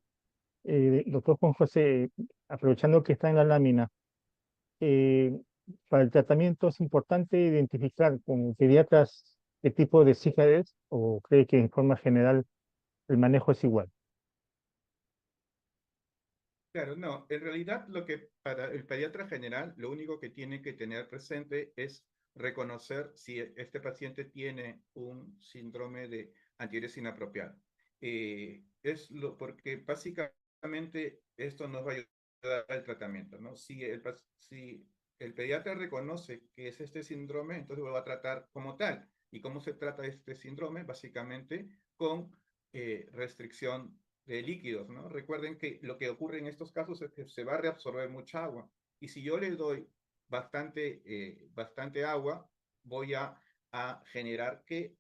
doctor Juan José, aprovechando que está en la lámina, eh, para el tratamiento es importante identificar con pediatras qué tipo de SIGA es o cree que en forma general el manejo es igual. Claro, no, en realidad lo que para el pediatra general, lo único que tiene que tener presente es reconocer si este paciente tiene un síndrome de antidiuresis inapropiada. Porque básicamente esto nos va a ayudar al tratamiento, ¿no? Si el pediatra reconoce que es este síndrome, entonces lo va a tratar como tal. ¿Y cómo se trata este síndrome? Básicamente con restricción de líquidos, ¿no? Recuerden que lo que ocurre en estos casos es que se va a reabsorber mucha agua. Y si yo le doy bastante agua, voy a generar que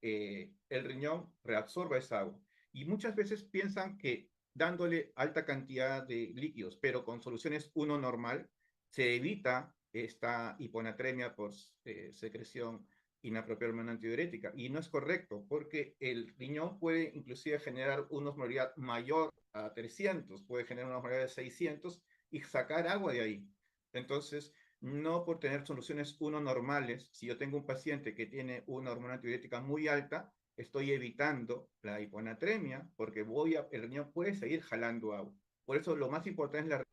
el riñón reabsorba esa agua. Y muchas veces piensan que dándole alta cantidad de líquidos, pero con soluciones 1 normal, se evita esta hiponatremia por secreción inapropiada hormona antidiurética. Y no es correcto, porque el riñón puede inclusive generar una osmolaridad mayor a 300, puede generar una osmolaridad de 600 y sacar agua de ahí. Entonces, no por tener soluciones 1 normales, si yo tengo un paciente que tiene una hormona antidiurética muy alta, estoy evitando la hiponatremia porque el riñón puede seguir jalando agua. Por eso lo más importante es la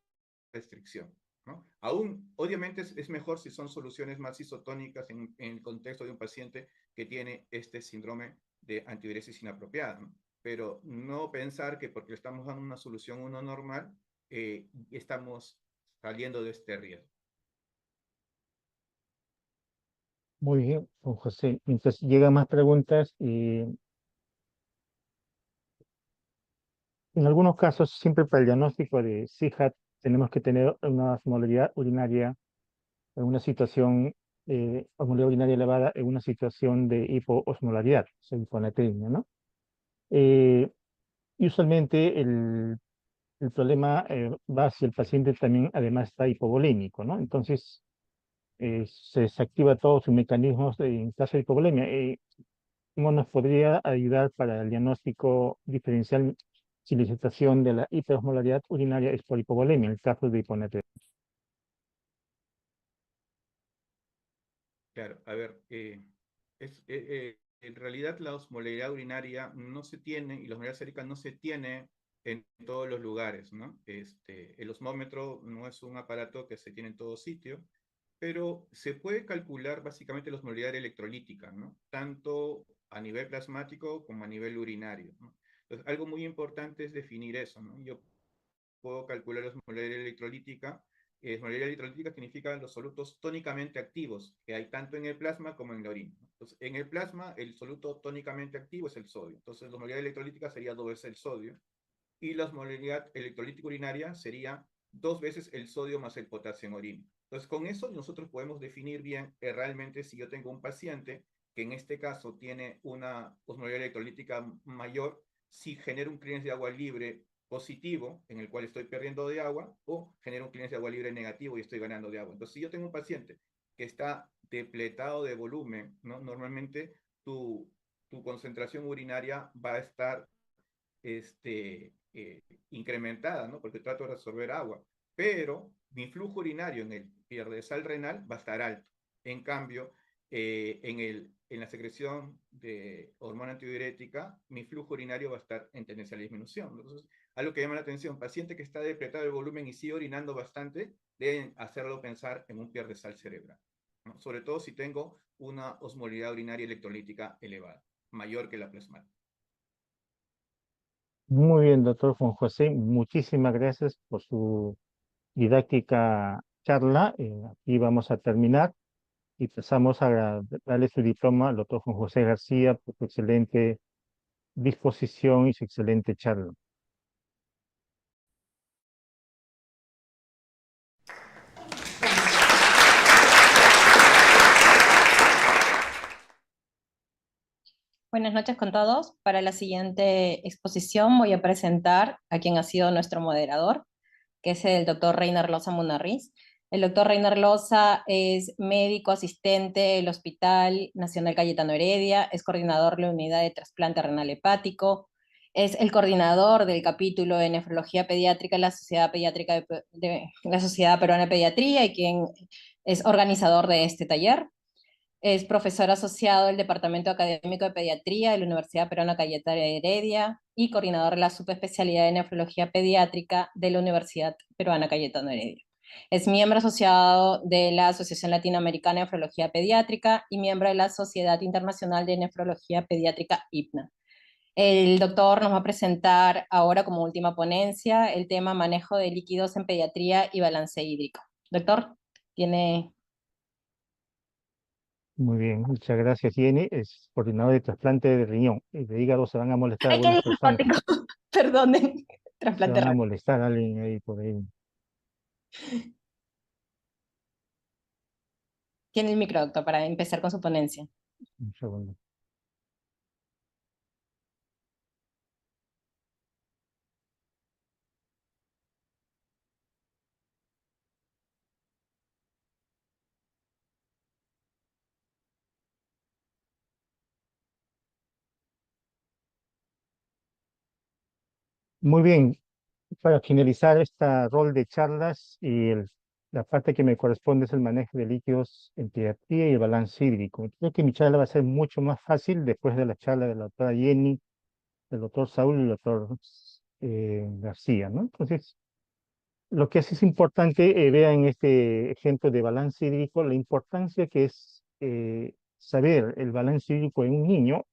restricción, ¿no? Aún, obviamente es mejor si son soluciones más isotónicas en el contexto de un paciente que tiene este síndrome de antidiuresis inapropiada, ¿no? Pero no pensar que porque estamos dando una solución uno normal, estamos saliendo de este riesgo. Muy bien, don José. Mientras llegan más preguntas, en algunos casos, siempre para el diagnóstico de SIHAT, tenemos que tener una osmolaridad urinaria en una situación, osmolaridad urinaria elevada en una situación de hipoosmolaridad, o sea, hiponatremia, ¿no? Eh, y usualmente el problema va si el paciente también además está hipovolémico, ¿no? Entonces, se desactiva todos sus mecanismos en caso de hipovolemia. ¿Cómo nos podría ayudar para el diagnóstico diferencial si la situación de la hiperosmolaridad urinaria es por hipovolemia en el caso de hiponatremia? Claro, a ver, en realidad la osmolaridad urinaria no se tiene y la osmolaridad sérica no se tiene en todos los lugares, ¿no? El osmómetro no es un aparato que se tiene en todo sitio, pero se puede calcular básicamente la osmolaridad electrolítica, ¿no? Tanto a nivel plasmático como a nivel urinario, ¿no? Entonces, algo muy importante es definir eso, ¿no? Yo puedo calcular la osmolaridad electrolítica osmolaridad electrolítica significa los solutos tónicamente activos, que hay tanto en el plasma como en la orina. Entonces, en el plasma, el soluto tónicamente activo es el sodio. Entonces, la osmolaridad electrolítica sería 2 veces el sodio. Y la osmolaridad electrolítica urinaria sería 2 veces el sodio más el potasio en orina. Entonces, con eso nosotros podemos definir bien realmente si yo tengo un paciente que en este caso tiene una osmolaridad electrolítica mayor, si genera un clearance de agua libre positivo, en el cual estoy perdiendo de agua, o genera un clearance de agua libre negativo y estoy ganando de agua. Entonces, si yo tengo un paciente que está depletado de volumen, ¿no? Normalmente tu concentración urinaria va a estar incrementada, ¿no? Porque trato de absorber agua, pero mi flujo urinario en el pierde-sal renal va a estar alto. En cambio, en la secreción de hormona antidiurética, mi flujo urinario va a estar en tendencia a la disminución. Entonces, algo que llama la atención, paciente que está depletado el volumen y sigue orinando bastante, deben hacerlo pensar en un pierde-sal cerebral, ¿no? Sobre todo si tengo una osmolaridad urinaria electrolítica elevada, mayor que la plasmática. Muy bien, doctor Juan José, muchísimas gracias por su didáctica charla. Aquí vamos a terminar y pasamos a darle su diploma al doctor Juan José García por su excelente disposición y su excelente charla. Buenas noches con todos. Para la siguiente exposición voy a presentar a quien ha sido nuestro moderador, que es el doctor Reiner Loza Munarriz. El doctor Reiner Loza es médico asistente del Hospital Nacional Cayetano Heredia, es coordinador de la unidad de trasplante renal hepático, es el coordinador del capítulo de nefrología pediátrica de la Sociedad Pediátrica de la Sociedad Peruana de Pediatría y quien es organizador de este taller. Es profesor asociado del Departamento Académico de Pediatría de la Universidad Peruana Cayetano Heredia y coordinador de la subespecialidad de nefrología pediátrica de la Universidad Peruana Cayetano Heredia. Es miembro asociado de la Asociación Latinoamericana de Nefrología Pediátrica y miembro de la Sociedad Internacional de Nefrología Pediátrica, IPNA. El doctor nos va a presentar ahora como última ponencia el tema manejo de líquidos en pediatría y balance hídrico. Doctor, tiene... Muy bien, muchas gracias. Jenny es coordinador de trasplante de riñón y de hígado. Se van a molestar Ay, qué algunas personas. simpático. Perdonen. Se Trasplante van a renal. molestar alguien ahí por ahí. Tiene el micro, doctor, para empezar con su ponencia. Un segundo. Muy bien, para finalizar este rol de charlas y la parte que me corresponde es el manejo de líquidos en pediatría y el balance hídrico. Creo que mi charla va a ser mucho más fácil después de la charla de la doctora Jenny, del doctor Saúl y el doctor García, ¿no? Entonces, lo que sí es importante, vean en este ejemplo de balance hídrico, la importancia que es saber el balance hídrico en un niño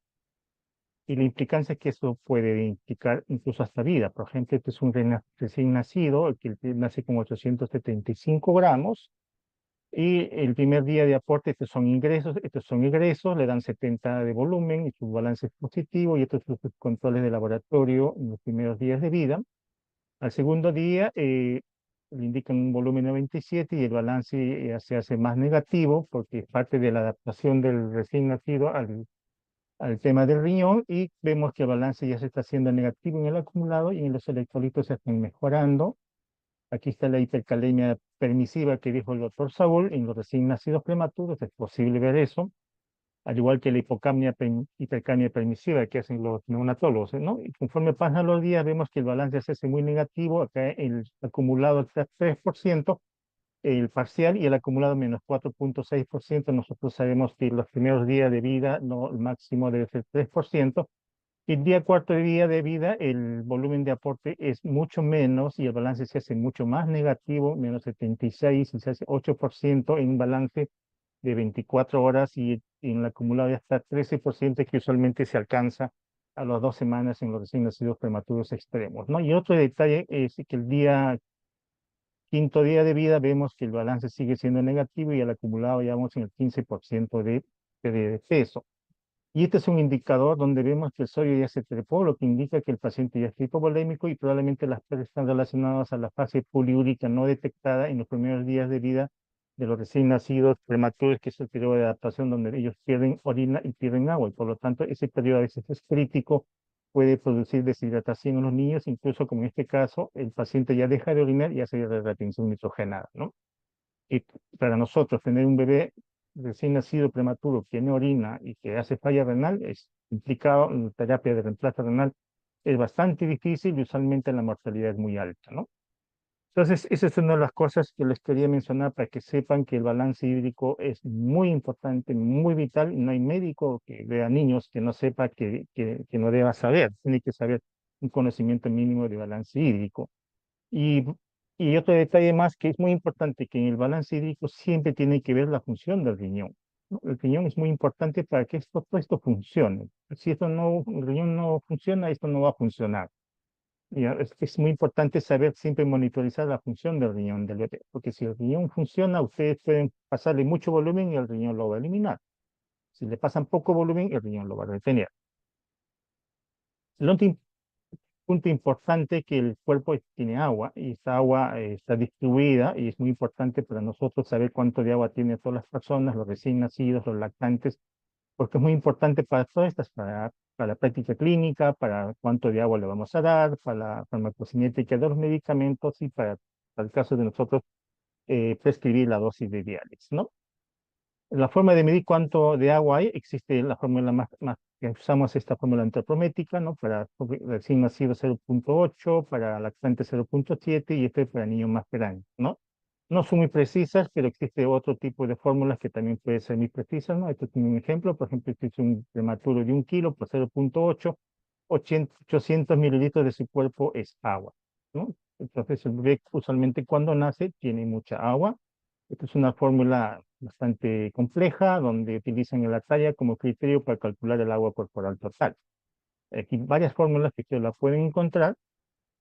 y la implicancia que eso puede implicar incluso hasta vida. Por ejemplo, este es un recién nacido, el que nace con 875 gramos, y el primer día de aporte, estos son ingresos, le dan 70 de volumen y su balance es positivo, y estos son sus controles de laboratorio en los primeros días de vida. Al segundo día le indican un volumen 97 y el balance se hace más negativo porque es parte de la adaptación del recién nacido al tema del riñón, y vemos que el balance ya se está haciendo negativo en el acumulado y en los electrolitos se están mejorando. Aquí está la hipercalemia permisiva que dijo el doctor Saúl en los recién nacidos prematuros, es posible ver eso, al igual que la hipercamia permisiva que hacen los neonatólogos, ¿no? Y conforme pasan los días, vemos que el balance se hace muy negativo. Acá el acumulado está 3%, el parcial, y el acumulado menos 4,6%. Nosotros sabemos que los primeros días de vida, no, el máximo debe ser 3%. El día cuarto de día de vida, el volumen de aporte es mucho menos y el balance se hace mucho más negativo, menos 76, y se hace 8% en un balance de 24 horas, y en el acumulado ya está 13%, que usualmente se alcanza a las 2 semanas en los recién nacidos prematuros extremos, ¿no? Y otro detalle es que el día quinto día de vida vemos que el balance sigue siendo negativo y al acumulado ya vamos en el 15% de peso. Y este es un indicador donde vemos que el sodio ya se trepó, lo que indica que el paciente ya es hipovolémico y probablemente las pérdidas están relacionadas a la fase poliúrica no detectada en los primeros días de vida de los recién nacidos prematuros, que es el periodo de adaptación donde ellos pierden orina y pierden agua. Y por lo tanto, ese periodo a veces es crítico, puede producir deshidratación en los niños, incluso como en este caso, el paciente ya deja de orinar y hace retención nitrogenada, ¿no? Y para nosotros tener un bebé recién nacido prematuro que no orina y que hace falla renal es implicado en terapia de reemplazo renal, es bastante difícil y usualmente la mortalidad es muy alta, ¿no? Entonces, esa es una de las cosas que les quería mencionar para que sepan que el balance hídrico es muy importante, muy vital, y no hay médico que vea niños que no sepa que no deba saber, tiene que saber un conocimiento mínimo de balance hídrico. Y, y otro detalle más que es muy importante, que en el balance hídrico siempre tiene que ver la función del riñón, ¿no? El riñón es muy importante para que todo esto funcione. Si el riñón no funciona, esto no va a funcionar. Ya, es muy importante saber siempre monitorizar la función del riñón del bebé, porque si el riñón funciona, ustedes pueden pasarle mucho volumen y el riñón lo va a eliminar. Si le pasan poco volumen, el riñón lo va a retener. El otro punto importante que el cuerpo tiene agua y esta agua está distribuida y es muy importante para nosotros saber cuánto de agua tienen todas las personas, los recién nacidos, los lactantes, porque es muy importante para todas estas, para la práctica clínica, para cuánto de agua le vamos a dar, para la farmacocinética de los medicamentos y para el caso de nosotros prescribir la dosis de diálisis, ¿no? La forma de medir cuánto de agua hay, existe la fórmula más que usamos, esta fórmula antropométrica, ¿no? Para recién nacido 0.8, para lactante 0.7 y este para niños más grandes, ¿no? No son muy precisas, pero existe otro tipo de fórmulas que también pueden ser muy precisas, ¿no? Este tiene un ejemplo, por ejemplo, este es un prematuro de 1 kilo por 0.8, 800 mililitros de su cuerpo es agua, ¿no? Entonces el bebé usualmente cuando nace tiene mucha agua. Esta es una fórmula bastante compleja donde utilizan la talla como criterio para calcular el agua corporal total. Aquí varias fórmulas que ustedes la pueden encontrar,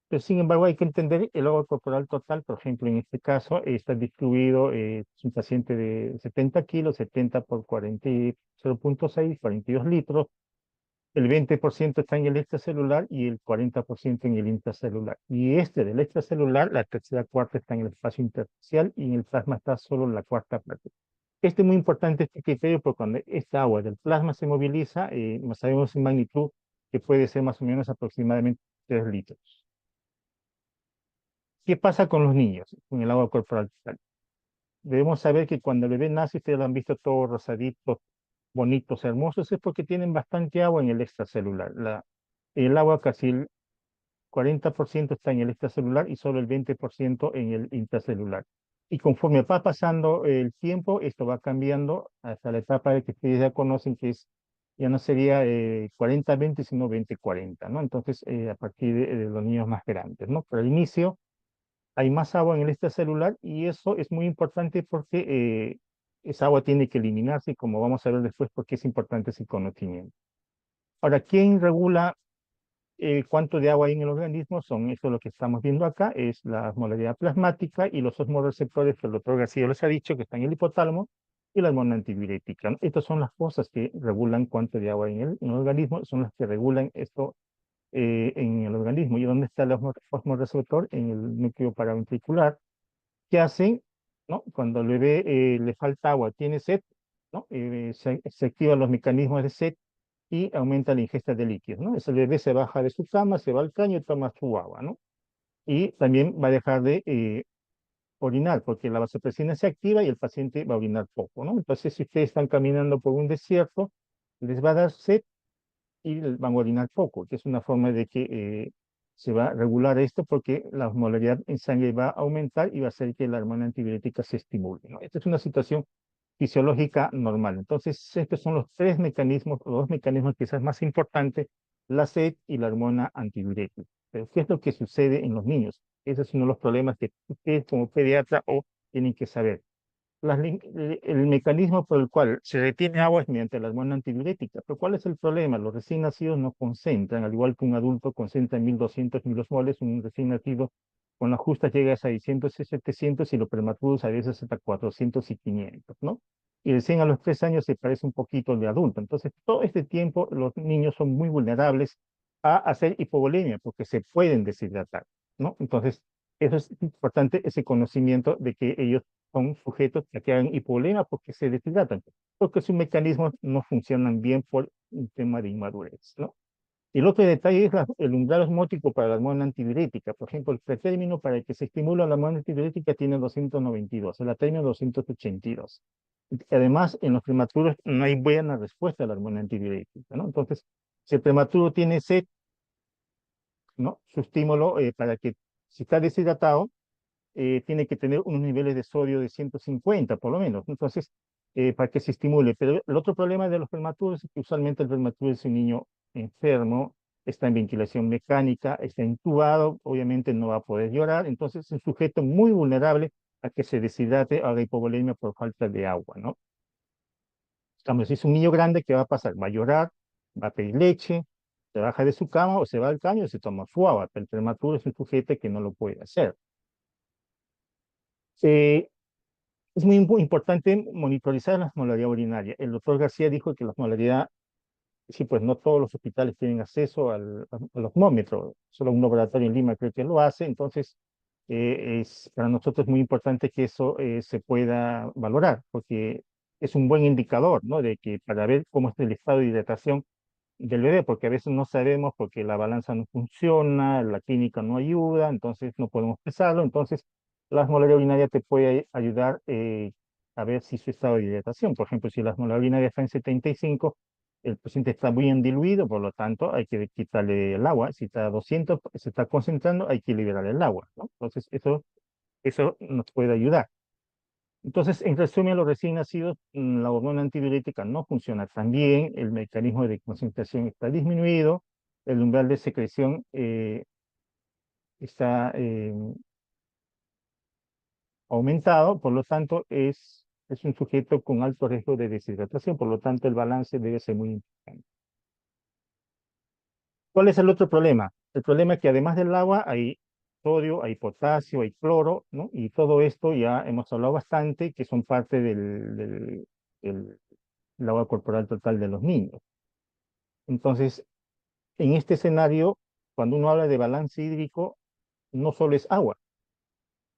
pero sin embargo hay que entender el agua corporal total. Por ejemplo, en este caso está distribuido, es un paciente de 70 kilos, 70 por 40, 0.6, 42 litros. El 20% está en el extracelular y el 40% en el intracelular. Y este del extracelular, la tercera cuarta está en el espacio intersticial y en el plasma está solo la cuarta parte. Este es muy importante, este criterio, porque cuando esta agua del plasma se moviliza, sabemos en magnitud que puede ser más o menos aproximadamente 3 litros. ¿Qué pasa con los niños, con el agua corporal total? Debemos saber que cuando el bebé nace, ustedes lo han visto todo rosadito, bonitos, hermosos, es porque tienen bastante agua en el extracelular. El agua casi el 40% está en el extracelular y solo el 20% en el intracelular. Y conforme va pasando el tiempo, esto va cambiando hasta la etapa de que ustedes ya conocen, que es, ya no sería 40-20, sino 20-40, ¿no? Entonces, a partir de los niños más grandes, ¿no? Pero al inicio hay más agua en el extracelular y eso es muy importante porque esa agua tiene que eliminarse, y como vamos a ver después, porque es importante ese conocimiento. Ahora, ¿quién regula cuánto de agua hay en el organismo? Eso es lo que estamos viendo acá, es la osmolaridad plasmática y los osmoreceptores que el doctor García les ha dicho que están en el hipotálamo y la hormona antidiurética, ¿no? Estas son las cosas que regulan cuánto de agua hay en el organismo, son las que regulan esto en el organismo. ¿Y dónde está el osmoreceptor? En el núcleo paraventricular. ¿Qué hacen? ¿No? Cuando al bebé le falta agua, tiene sed, ¿no? Se activan los mecanismos de sed y aumenta la ingesta de líquidos, ¿no? Ese bebé se baja de su cama, se va al caño y toma su agua, ¿no? Y también va a dejar de orinar, porque la vasopresina se activa y el paciente va a orinar poco, ¿no? Entonces, si ustedes están caminando por un desierto, les va a dar sed y van a orinar poco, que es una forma de que se va a regular esto porque la osmolaridad en sangre va a aumentar y va a hacer que la hormona antibiótica se estimule, ¿no? Esta es una situación fisiológica normal. Entonces, estos son los tres mecanismos, los dos mecanismos quizás más importantes, la sed y la hormona antidiurética. Pero, ¿qué es lo que sucede en los niños? Ese es uno de los problemas que ustedes como pediatra tienen que saber. El mecanismo por el cual se retiene agua es mediante la hormona antidiurética. Pero ¿cuál es el problema? Los recién nacidos no concentran, al igual que un adulto concentra 1200 milosmoles, un recién nacido con las justas llega a 600 y 700 y los prematuros a veces hasta 400 y 500, ¿no? Y recién a los 3 años se parece un poquito al de adulto. Entonces, todo este tiempo los niños son muy vulnerables a hacer hipovolemia porque se pueden deshidratar, ¿no? Entonces, eso es importante, ese conocimiento de que ellos son sujetos que hagan hipovolemia porque se deshidratan, porque sus mecanismos no funcionan bien por un tema de inmadurez, ¿no? Y el otro detalle es el umbral osmótico para la hormona antidiurética. Por ejemplo, el pretérmino para el que se estimula la hormona antidiurética tiene 292, el atérmino 282. Además, en los prematuros no hay buena respuesta a la hormona antidiurética, ¿no? Entonces, si el prematuro tiene sed, ¿no? Su estímulo para que, si está deshidratado, tiene que tener unos niveles de sodio de 150, por lo menos. Entonces, para que se estimule. Pero el otro problema de los prematuros es que usualmente el prematuro es un niño enfermo, está en ventilación mecánica, está intubado, obviamente no va a poder llorar, entonces es un sujeto muy vulnerable a que se deshidrate o haga hipovolemia por falta de agua, ¿no? Estamos, si es un niño grande, ¿qué va a pasar? Va a llorar, va a pedir leche, se baja de su cama o se va al caño y se toma su agua. Pero el prematuro es un sujeto que no lo puede hacer. Eh, Es muy importante monitorizar la osmolaridad urinaria. El doctor García dijo que la osmolaridad, sí, pues no todos los hospitales tienen acceso al osmómetro, solo un laboratorio en Lima creo que lo hace, entonces es para nosotros muy importante que eso se pueda valorar, porque es un buen indicador, ¿no? De que para ver cómo es el estado de hidratación del bebé, porque a veces no sabemos porque la balanza no funciona, la clínica no ayuda, entonces no podemos pesarlo, entonces la osmolaridad urinaria te puede ayudar a ver si su estado de hidratación, por ejemplo, si la osmolaridad urinaria está en 75, el paciente está bien diluido, por lo tanto hay que quitarle el agua, si está a 200, se está concentrando, hay que liberar el agua, ¿no? Entonces eso nos puede ayudar. Entonces, en resumen, los recién nacidos, la hormona antidiurética no funciona tan bien, el mecanismo de concentración está disminuido, el umbral de secreción está aumentado, por lo tanto, es un sujeto con alto riesgo de deshidratación, por lo tanto, el balance debe ser muy importante. ¿Cuál es el otro problema? El problema es que además del agua hay sodio, hay potasio, hay cloro, ¿no? Y todo esto ya hemos hablado bastante, que son parte del agua corporal total de los niños. Entonces, en este escenario, cuando uno habla de balance hídrico, no solo es agua,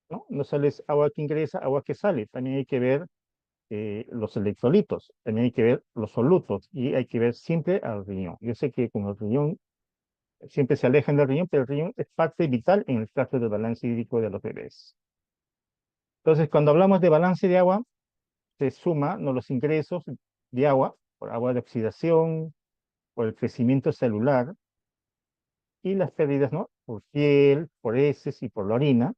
¿no? No solo es agua que ingresa, agua que sale, también hay que ver los electrolitos, también hay que ver los solutos y hay que ver siempre al riñón. Yo sé que con el riñón siempre se alejan del riñón, pero el riñón es parte vital en el caso del balance hídrico de los bebés. Entonces, cuando hablamos de balance de agua, se suma ¿no? los ingresos de agua, por agua de oxidación, por el crecimiento celular, y las pérdidas, ¿no? Por piel, por heces y por la orina.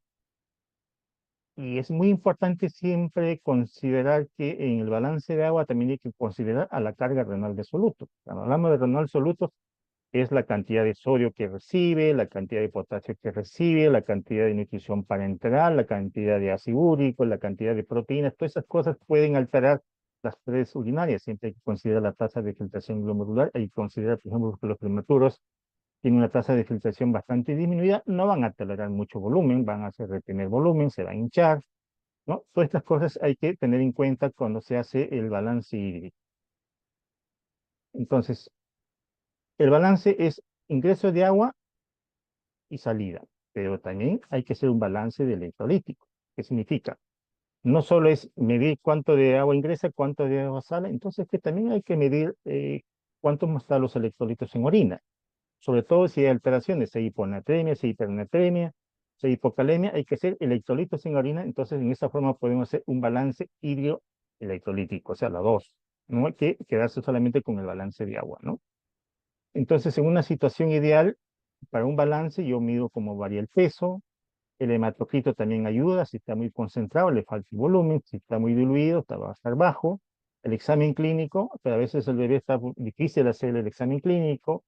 Y es muy importante siempre considerar que en el balance de agua también hay que considerar a la carga renal de solutos. Cuando hablamos de renal solutos, es la cantidad de sodio que recibe, la cantidad de potasio que recibe, la cantidad de nutrición parenteral, la cantidad de ácido úrico, la cantidad de proteínas. Todas esas cosas pueden alterar las paredes urinarias. Siempre hay que considerar la tasa de filtración glomerular, hay que considerar, por ejemplo, que los prematuros tiene una tasa de filtración bastante disminuida, no van a tolerar mucho volumen, van a hacer retener volumen, se van a hinchar, ¿no? Todas estas cosas hay que tener en cuenta cuando se hace el balance hídrico. Entonces, el balance es ingreso de agua y salida, pero también hay que hacer un balance de electrolítico. ¿Qué significa? No solo es medir cuánto de agua ingresa, cuánto de agua sale, entonces que también hay que medir cuántos están los electrolitos en orina. Sobre todo si hay alteraciones, si hay hiponatremia, si hay hipernatremia, si hay hipocalemia, hay que hacer electrolitos en orina, entonces en esta forma podemos hacer un balance hidroelectrolítico, o sea, la dos, no hay que quedarse solamente con el balance de agua, ¿no? Entonces, en una situación ideal, para un balance, yo mido cómo varía el peso, el hematocrito también ayuda, si está muy concentrado, le falta volumen, si está muy diluido, va a estar bajo. El examen clínico, pero a veces el bebé está difícil hacer el examen clínico,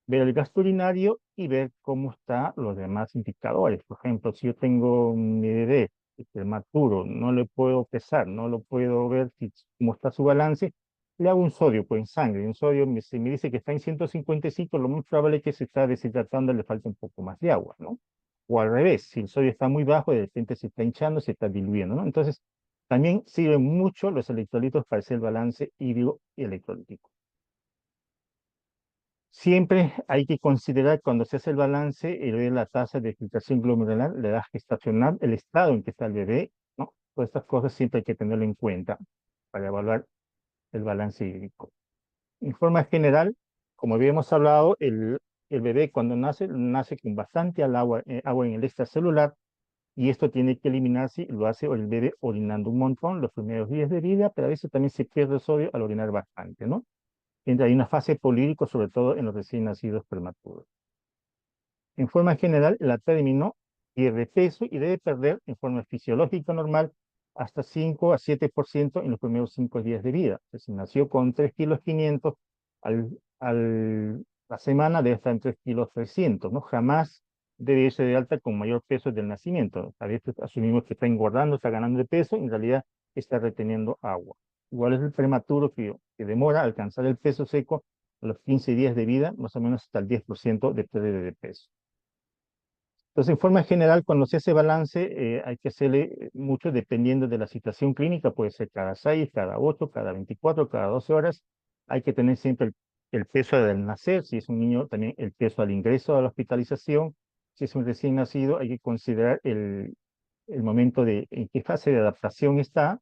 ver el gasto urinario y ver cómo están los demás indicadores. Por ejemplo, si yo tengo mi bebé prematuro, no le puedo pesar, no lo puedo ver cómo está su balance, le hago un sodio pues, en sangre. Un sodio, si me dice que está en 155, lo más probable es que se está deshidratando, le falta un poco más de agua, ¿no? O al revés, si el sodio está muy bajo, de repente se está hinchando, se está diluyendo, ¿no? Entonces, también sirven mucho los electrolitos para hacer el balance hídrico y electrolítico. Siempre hay que considerar cuando se hace el balance, ver la tasa de filtración glomerular, la edad gestacional, el estado en que está el bebé, ¿no? Todas estas cosas siempre hay que tenerlo en cuenta para evaluar el balance hídrico. En forma general, como habíamos hablado, el bebé cuando nace, nace con bastante agua en el extracelular y esto tiene que eliminarse, lo hace el bebé orinando un montón los primeros días de vida, pero a veces también se pierde el sodio al orinar bastante, ¿no? Hay una fase polírico, sobre todo en los recién nacidos prematuros. En forma general, la término pierde peso y debe perder en forma fisiológica normal hasta 5 a 7% en los primeros 5 días de vida. Si nació con 3,5 kilos, la semana debe estar en 3,3 kilos, ¿no? Jamás debe irse de alta con mayor peso del nacimiento. A veces asumimos que está engordando, está ganando de peso, y en realidad está reteniendo agua. Igual es el prematuro que demora a alcanzar el peso seco a los 15 días de vida, más o menos hasta el 10% de pérdida de peso. Entonces, en forma general, cuando se hace balance, hay que hacerle mucho dependiendo de la situación clínica, puede ser cada 6, cada 8, cada 24, cada 12 horas. Hay que tener siempre el peso del nacer, si es un niño, también el peso al ingreso a la hospitalización. Si es un recién nacido, hay que considerar el momento de en qué fase de adaptación está,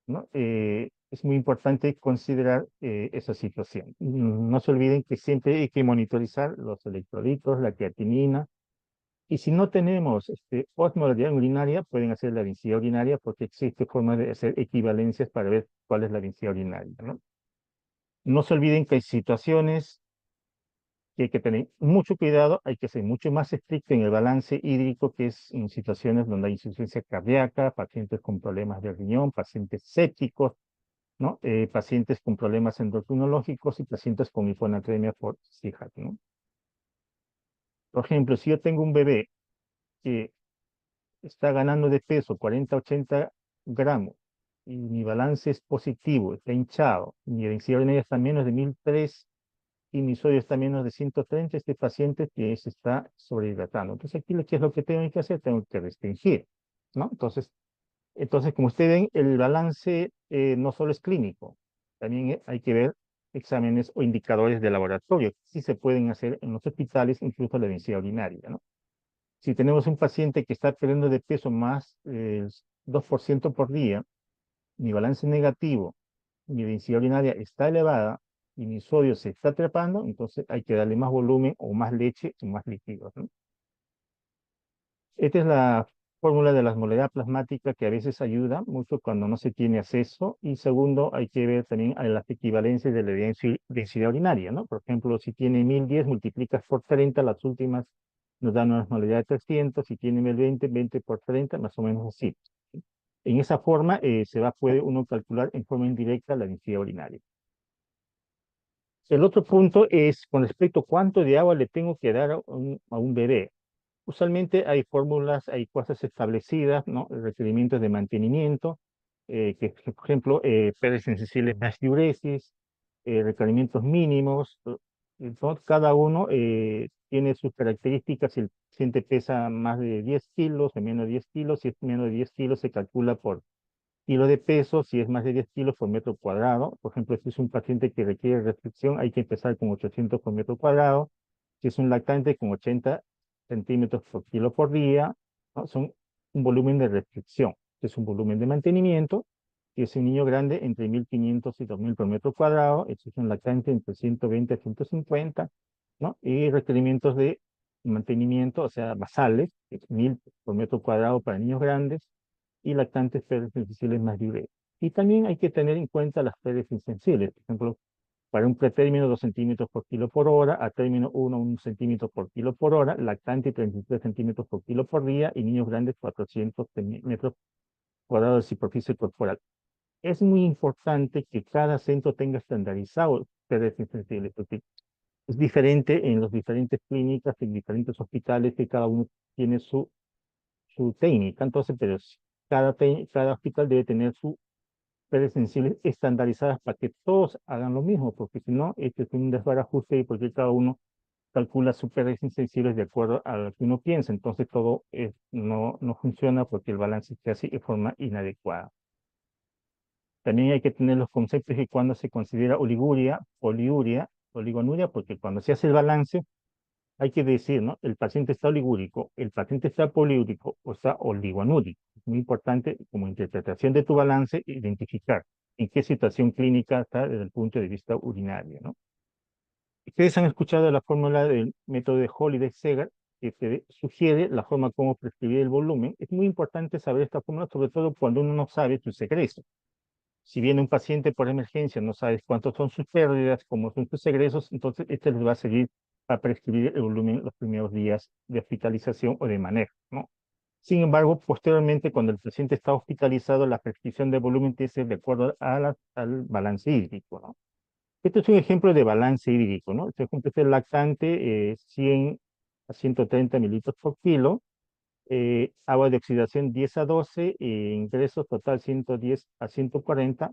¿no? Es muy importante considerar esa situación. No se olviden que siempre hay que monitorizar los electrolitos, la creatinina, y si no tenemos osmolaridad urinaria, pueden hacer la densidad urinaria porque existe forma de hacer equivalencias para ver cuál es la densidad urinaria, ¿no? No se olviden que hay situaciones que hay que tener mucho cuidado, hay que ser mucho más estricto en el balance hídrico, que es en situaciones donde hay insuficiencia cardíaca, pacientes con problemas de riñón, pacientes sépticos, ¿no? Pacientes con problemas endocrinológicos y pacientes con hiponatremia por CIJAC, ¿no? Por ejemplo, si yo tengo un bebé que está ganando de peso 40, 80 gramos y mi balance es positivo, está hinchado, mi densidad urinaria está menos de 1,003 y mi sodio está menos de 130, este paciente que se está sobrehidratando. Entonces aquí, ¿qué es lo que tengo que hacer? Tengo que restringir, ¿no? Entonces como ustedes ven, el balance no solo es clínico, también hay que ver exámenes o indicadores de laboratorio. Sí se pueden hacer en los hospitales, incluso la densidad urinaria, ¿no? Si tenemos un paciente que está perdiendo de peso más 2% por día, mi balance negativo, mi densidad urinaria está elevada y mi sodio se está atrapando, entonces hay que darle más volumen o más leche o más líquidos, ¿no? Esta es la fórmula de la osmolaridad plasmática que a veces ayuda mucho cuando no se tiene acceso. Y segundo, hay que ver también a las equivalencias de la densidad urinaria, ¿no? Por ejemplo, si tiene 1,010, multiplicas por 30, las últimas nos dan una osmolaridad de 300. Si tiene 1,020, 20 por 30, más o menos así. En esa forma puede uno calcular en forma indirecta la densidad urinaria. El otro punto es con respecto a cuánto de agua le tengo que dar a un bebé. Usualmente hay fórmulas, hay cosas establecidas, ¿no? Requerimientos de mantenimiento, por ejemplo, pérdidas sensibles más diuresis, requerimientos mínimos. Entonces, cada uno tiene sus características. Si el paciente pesa más de 10 kilos o menos de 10 kilos, si es menos de 10 kilos se calcula por kilo de peso, si es más de 10 kilos por metro cuadrado. Por ejemplo, si es un paciente que requiere restricción, hay que empezar con 800 por metro cuadrado. Si es un lactante, con 80 centímetros por kilo por día, ¿no? Son un volumen de restricción, que es un volumen de mantenimiento. Si es un niño grande, entre 1,500 y 2,000 por metro cuadrado. Si es un lactante, entre 120 a 150, ¿no? Y requerimientos de mantenimiento, o sea, basales, que es 1,000 por metro cuadrado para niños grandes, y lactantes pérdidas sensibles más libres. Y también hay que tener en cuenta las pérdidas insensibles. Por ejemplo, para un pretérmino 2 centímetros por kilo por hora, a término 1 centímetro por kilo por hora, lactante 33 centímetros por kilo por día y niños grandes 400 metros cuadrados de superficie corporal. Es muy importante que cada centro tenga estandarizado pérdidas insensibles, porque es diferente en las diferentes clínicas, en diferentes hospitales, que cada uno tiene su técnica. Entonces, pero cada hospital debe tener sus redes sensibles estandarizadas para que todos hagan lo mismo, porque si no, este es un desbarajuste y porque cada uno calcula sus pérdidas insensibles de acuerdo a lo que uno piensa. Entonces todo no funciona porque el balance se hace de forma inadecuada. También hay que tener los conceptos de cuando se considera oliguria, poliuria, oligonuria, porque cuando se hace el balance hay que decir, ¿no? El paciente está oligúrico, el paciente está poliúrico o está oligonúrico. Es muy importante como interpretación de tu balance identificar en qué situación clínica está desde el punto de vista urinario, ¿no? Ustedes han escuchado la fórmula del método de Holiday-Segar, que te sugiere la forma como prescribir el volumen. Es muy importante saber esta fórmula, sobre todo cuando uno no sabe sus egresos. Si viene un paciente por emergencia, no sabes cuántos son sus pérdidas, cómo son sus egresos, entonces este les va a servir a prescribir el volumen los primeros días de hospitalización o de manejo, ¿no? Sin embargo, posteriormente, cuando el paciente está hospitalizado, la prescripción de volumen tiene que ser de acuerdo al balance hídrico, ¿no? Este es un ejemplo de balance hídrico, ¿no? Este ejemplo es el lactante, 100 a 130 mililitros por kilo, agua de oxidación 10 a 12, ingresos total 110 a 140,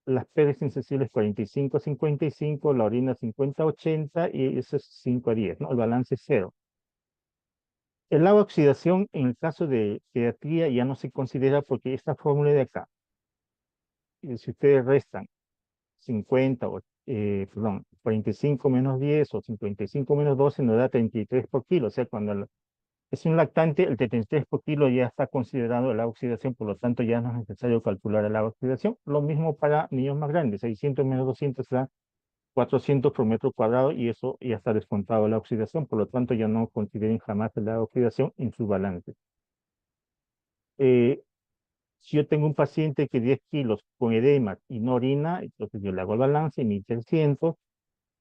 las pérdidas insensibles 45 a 55, la orina 50 a 80 y eso es 5 a 10, ¿no? El balance es 0. El agua de oxidación en el caso de pediatría ya no se considera porque esta fórmula de acá, si ustedes restan 50 o, perdón, 45 menos 10 o 55 menos 12 nos da 33 por kilo, o sea, cuando es un lactante, el 33 por kilo ya está considerado la oxidación, por lo tanto ya no es necesario calcular la oxidación. Lo mismo para niños más grandes, 600 menos 200 da 400 por metro cuadrado y eso ya está descontado la oxidación, por lo tanto ya no consideren jamás la oxidación en su balance. Eh, si yo tengo un paciente que 10 kilos con edema y no orina, entonces yo le hago el balance, 1300,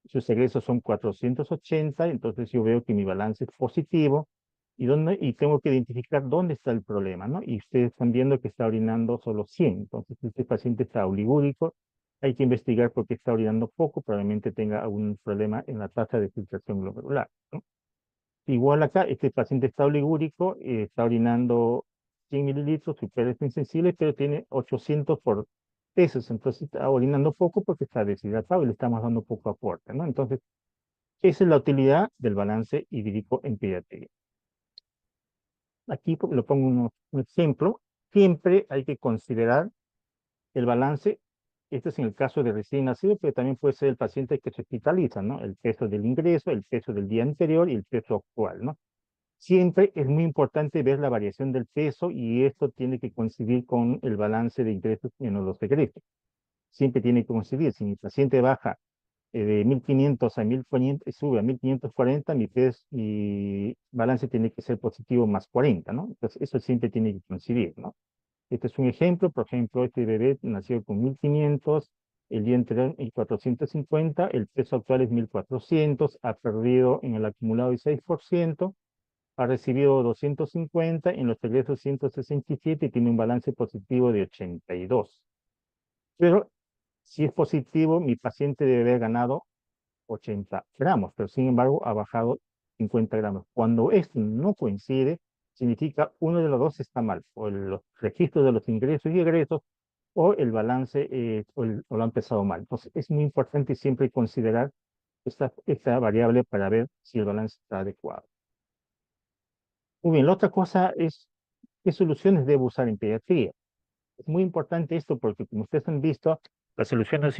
sus egresos son 480, entonces yo veo que mi balance es positivo y tengo que identificar dónde está el problema, ¿no? Y ustedes están viendo que está orinando solo 100, entonces este paciente está oligúrico, hay que investigar por qué está orinando poco, probablemente tenga algún problema en la tasa de filtración glomerular, ¿no? Igual acá, este paciente está oligúrico, está orinando 100 mililitros, su pH es insensible, pero tiene 800 por pesos, entonces está orinando poco porque está deshidratado y le estamos dando poco aporte, ¿no? Entonces, esa es la utilidad del balance hídrico en pediatría. Aquí lo pongo un ejemplo. Siempre hay que considerar el balance. Este es en el caso de recién nacido, pero también puede ser el paciente que se hospitaliza, ¿no? El peso del ingreso, el peso del día anterior y el peso actual, ¿no? Siempre es muy importante ver la variación del peso y esto tiene que coincidir con el balance de ingresos menos los egresos. Siempre tiene que coincidir. Si mi paciente baja de 1500 a 1500 y sube a 1540, mi balance tiene que ser positivo más 40, ¿no? Entonces, eso siempre tiene que coincidir, ¿no? Este es un ejemplo, por ejemplo, este bebé nació con 1500, el día anterior 1450, el peso actual es 1400, ha perdido en el acumulado el 6%, ha recibido 250, en los egresos 167 y tiene un balance positivo de 82. Pero si es positivo, mi paciente debe haber ganado 80 gramos, pero sin embargo ha bajado 50 gramos. Cuando esto no coincide, significa uno de los dos está mal, o los registros de los ingresos y egresos, o el balance o lo han pesado mal. Entonces es muy importante siempre considerar esta variable para ver si el balance está adecuado. Muy bien, la otra cosa es qué soluciones debo usar en pediatría. Es muy importante esto porque, como ustedes han visto, las soluciones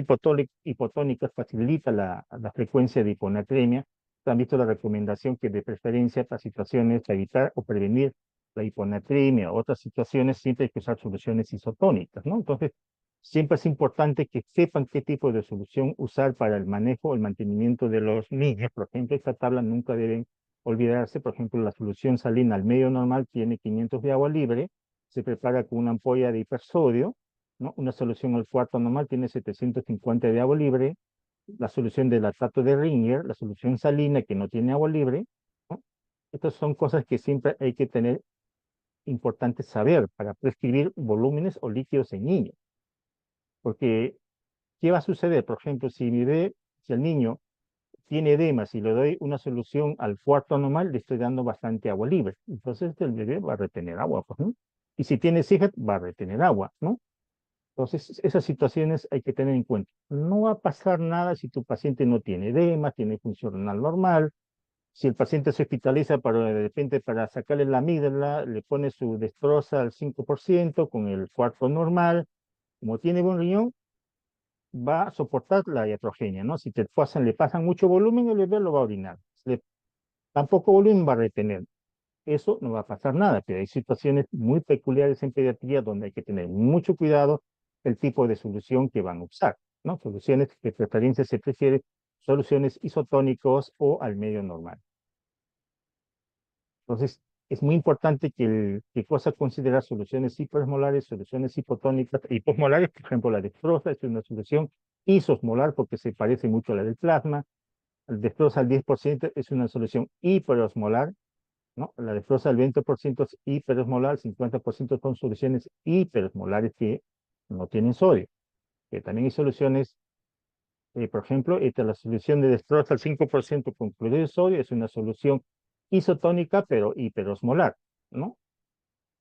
hipotónicas facilitan la frecuencia de hiponatremia. Han visto la recomendación que de preferencia para situaciones para evitar o prevenir la hiponatremia o otras situaciones siempre hay que usar soluciones isotónicas, ¿no? Entonces, siempre es importante que sepan qué tipo de solución usar para el manejo o el mantenimiento de los niños. Por ejemplo, esta tabla nunca deben olvidarse. Por ejemplo, la solución salina al medio normal tiene 500 de agua libre, se prepara con una ampolla de hipersodio, ¿no? Una solución al cuarto normal tiene 750 de agua libre, la solución de lactato de Ringer, la solución salina que no tiene agua libre, ¿no? Estas son cosas que siempre hay que tener importante saber para prescribir volúmenes o líquidos en niños. Porque, ¿qué va a suceder? Por ejemplo, si el niño tiene edema, si le doy una solución al cuarto normal, le estoy dando bastante agua libre. Entonces el bebé va a retener agua, pues, ¿no? Y si tiene CIGAT, va a retener agua, ¿no? Entonces, esas situaciones hay que tener en cuenta. No va a pasar nada si tu paciente no tiene edema, tiene función renal normal, Si el paciente se hospitaliza de repente para sacarle la amígdala, le pone su destroza al 5% con el cuarto normal. Como tiene buen riñón, va a soportar la iatrogenia, ¿no? Si le pasan mucho volumen, el bebé lo va a orinar. Si le dan poco volumen, va a retener. Eso no va a pasar nada, pero hay situaciones muy peculiares en pediatría donde hay que tener mucho cuidado el tipo de solución que van a usar, ¿no? Soluciones que de preferencia se prefiere soluciones isotónicos o al medio normal. Entonces, es muy importante que cosa considerar soluciones hiperosmolares, soluciones hipotónicas, hiposmolares, por ejemplo, la dextrosa es una solución isosmolar porque se parece mucho a la del plasma. La dextrosa al 10% es una solución hiperosmolar, ¿no? La dextrosa al 20% es hiperosmolar, 50% son soluciones hiperosmolares que no tienen sodio. Que también hay soluciones, por ejemplo, la solución de dextrosa al 5% con cloruro de sodio es una solución isotónica, pero hiperosmolar, ¿no?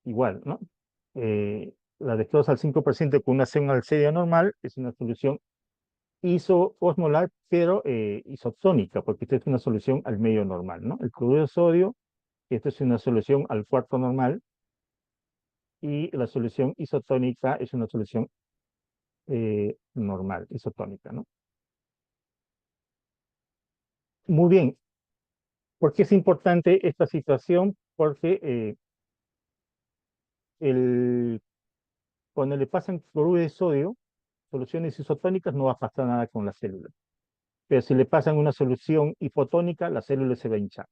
Igual, ¿no? La dextrosa al 5% con una acción alcedia normal es una solución isoosmolar, pero isotónica, porque esta es una solución al medio normal, ¿no? El cloruro de sodio, esta es una solución al cuarto normal, y la solución isotónica es una solución normal, isotónica, ¿no? Muy bien. ¿Por qué es importante esta situación? Porque cuando le pasan cloruro de sodio, soluciones isotónicas, no va a pasar nada con la célula. Pero si le pasan una solución hipotónica, la célula se va a hinchar.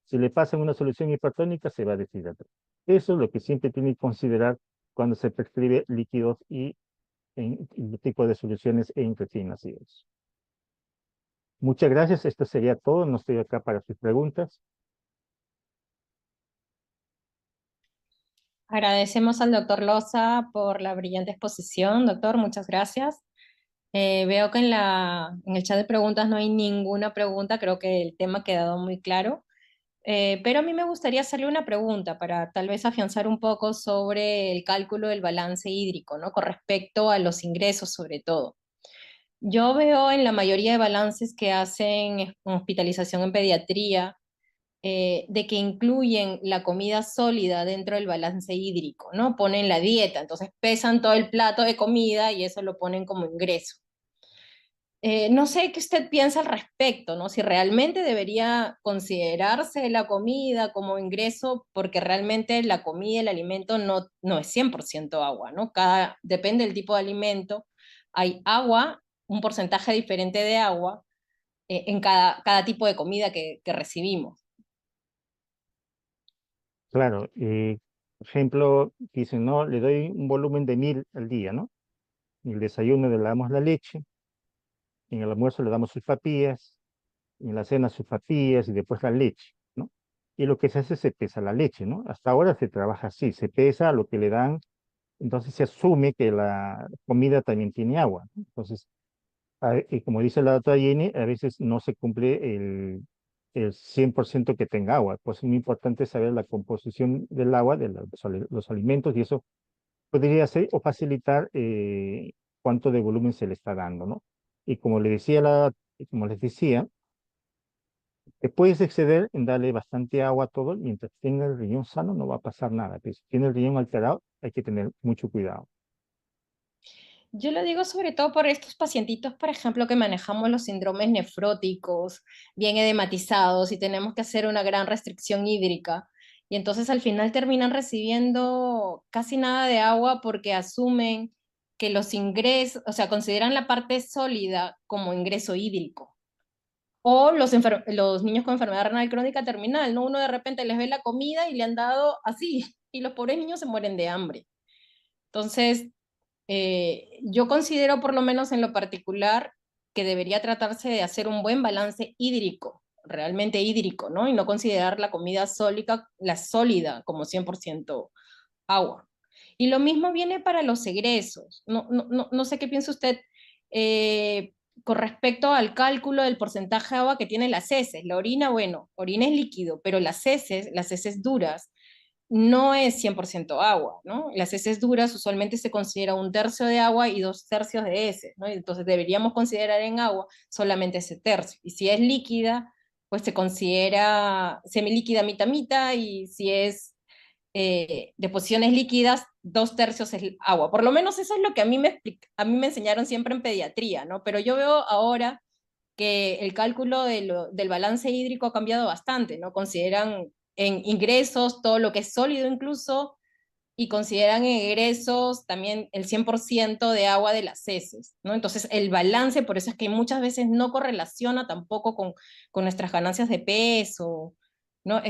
Si le pasan una solución hipertónica, se va a deshidratar. Eso es lo que siempre tiene que considerar cuando se prescribe líquidos y tipo de soluciones en recién nacidos. Muchas gracias. Esto sería todo. No estoy acá para sus preguntas. Agradecemos al doctor Loza por la brillante exposición. Doctor, muchas gracias. Veo que en el chat de preguntas no hay ninguna pregunta, creo que el tema ha quedado muy claro. Pero a mí me gustaría hacerle una pregunta para tal vez afianzar un poco sobre el cálculo del balance hídrico, ¿no? Con respecto a los ingresos sobre todo. Yo veo en la mayoría de balances que hacen hospitalización en pediatría, de que incluyen la comida sólida dentro del balance hídrico, ¿no? Ponen la dieta, entonces pesan todo el plato de comida y eso lo ponen como ingreso. No sé qué usted piensa al respecto, ¿no? Si realmente debería considerarse la comida como ingreso, porque realmente la comida, el alimento no es 100% agua, ¿no? Depende del tipo de alimento. Hay agua, un porcentaje diferente de agua en cada tipo de comida que recibimos. Claro, por ejemplo, dicen, no, le doy un volumen de 1000 al día, ¿no? En el desayuno le damos la leche, en el almuerzo le damos sus papillas, en la cena sus papillas y después la leche, ¿no? Y lo que se hace, se pesa la leche, ¿no? Hasta ahora se trabaja así, se pesa lo que le dan, entonces se asume que la comida también tiene agua, ¿no? Entonces, y como dice la doctora Jenny, a veces no se cumple el 100% que tenga agua, pues es muy importante saber la composición del agua, de los alimentos, y eso podría ser o facilitar cuánto de volumen se le está dando, ¿no? Y como les decía, te puedes exceder en darle bastante agua a todo, mientras tenga el riñón sano no va a pasar nada, pero si tiene el riñón alterado hay que tener mucho cuidado. Yo lo digo sobre todo por estos pacientitos, por ejemplo, que manejamos los síndromes nefróticos, bien edematizados y tenemos que hacer una gran restricción hídrica. Y entonces al final terminan recibiendo casi nada de agua porque asumen que los ingresos, o sea, consideran la parte sólida como ingreso hídrico. O los niños con enfermedad renal crónica terminal, ¿no? Uno de repente les ve la comida y le han dado así, y los pobres niños se mueren de hambre. Entonces, yo considero, por lo menos en lo particular, que debería tratarse de hacer un buen balance hídrico, realmente hídrico, ¿no? Y no considerar la comida sólida, la sólida como 100% agua. Y lo mismo viene para los egresos. No sé qué piensa usted con respecto al cálculo del porcentaje de agua que tienen las heces. La orina, bueno, orina es líquido, pero las heces duras, no es 100% agua, ¿no? Las heces duras usualmente se considera un tercio de agua y dos tercios de heces, ¿no? Entonces deberíamos considerar en agua solamente ese tercio. Y si es líquida, pues se considera semilíquida mitad-mitad, y si es de posiciones líquidas, 2/3 es agua. Por lo menos eso es lo que a mí me enseñaron siempre en pediatría, ¿no? Pero yo veo ahora que el cálculo del balance hídrico ha cambiado bastante, ¿no? Consideran en ingresos todo lo que es sólido incluso, y consideran en egresos también el 100% de agua de las heces, ¿no? Entonces el balance, por eso es que muchas veces no correlaciona tampoco con nuestras ganancias de peso, ¿no?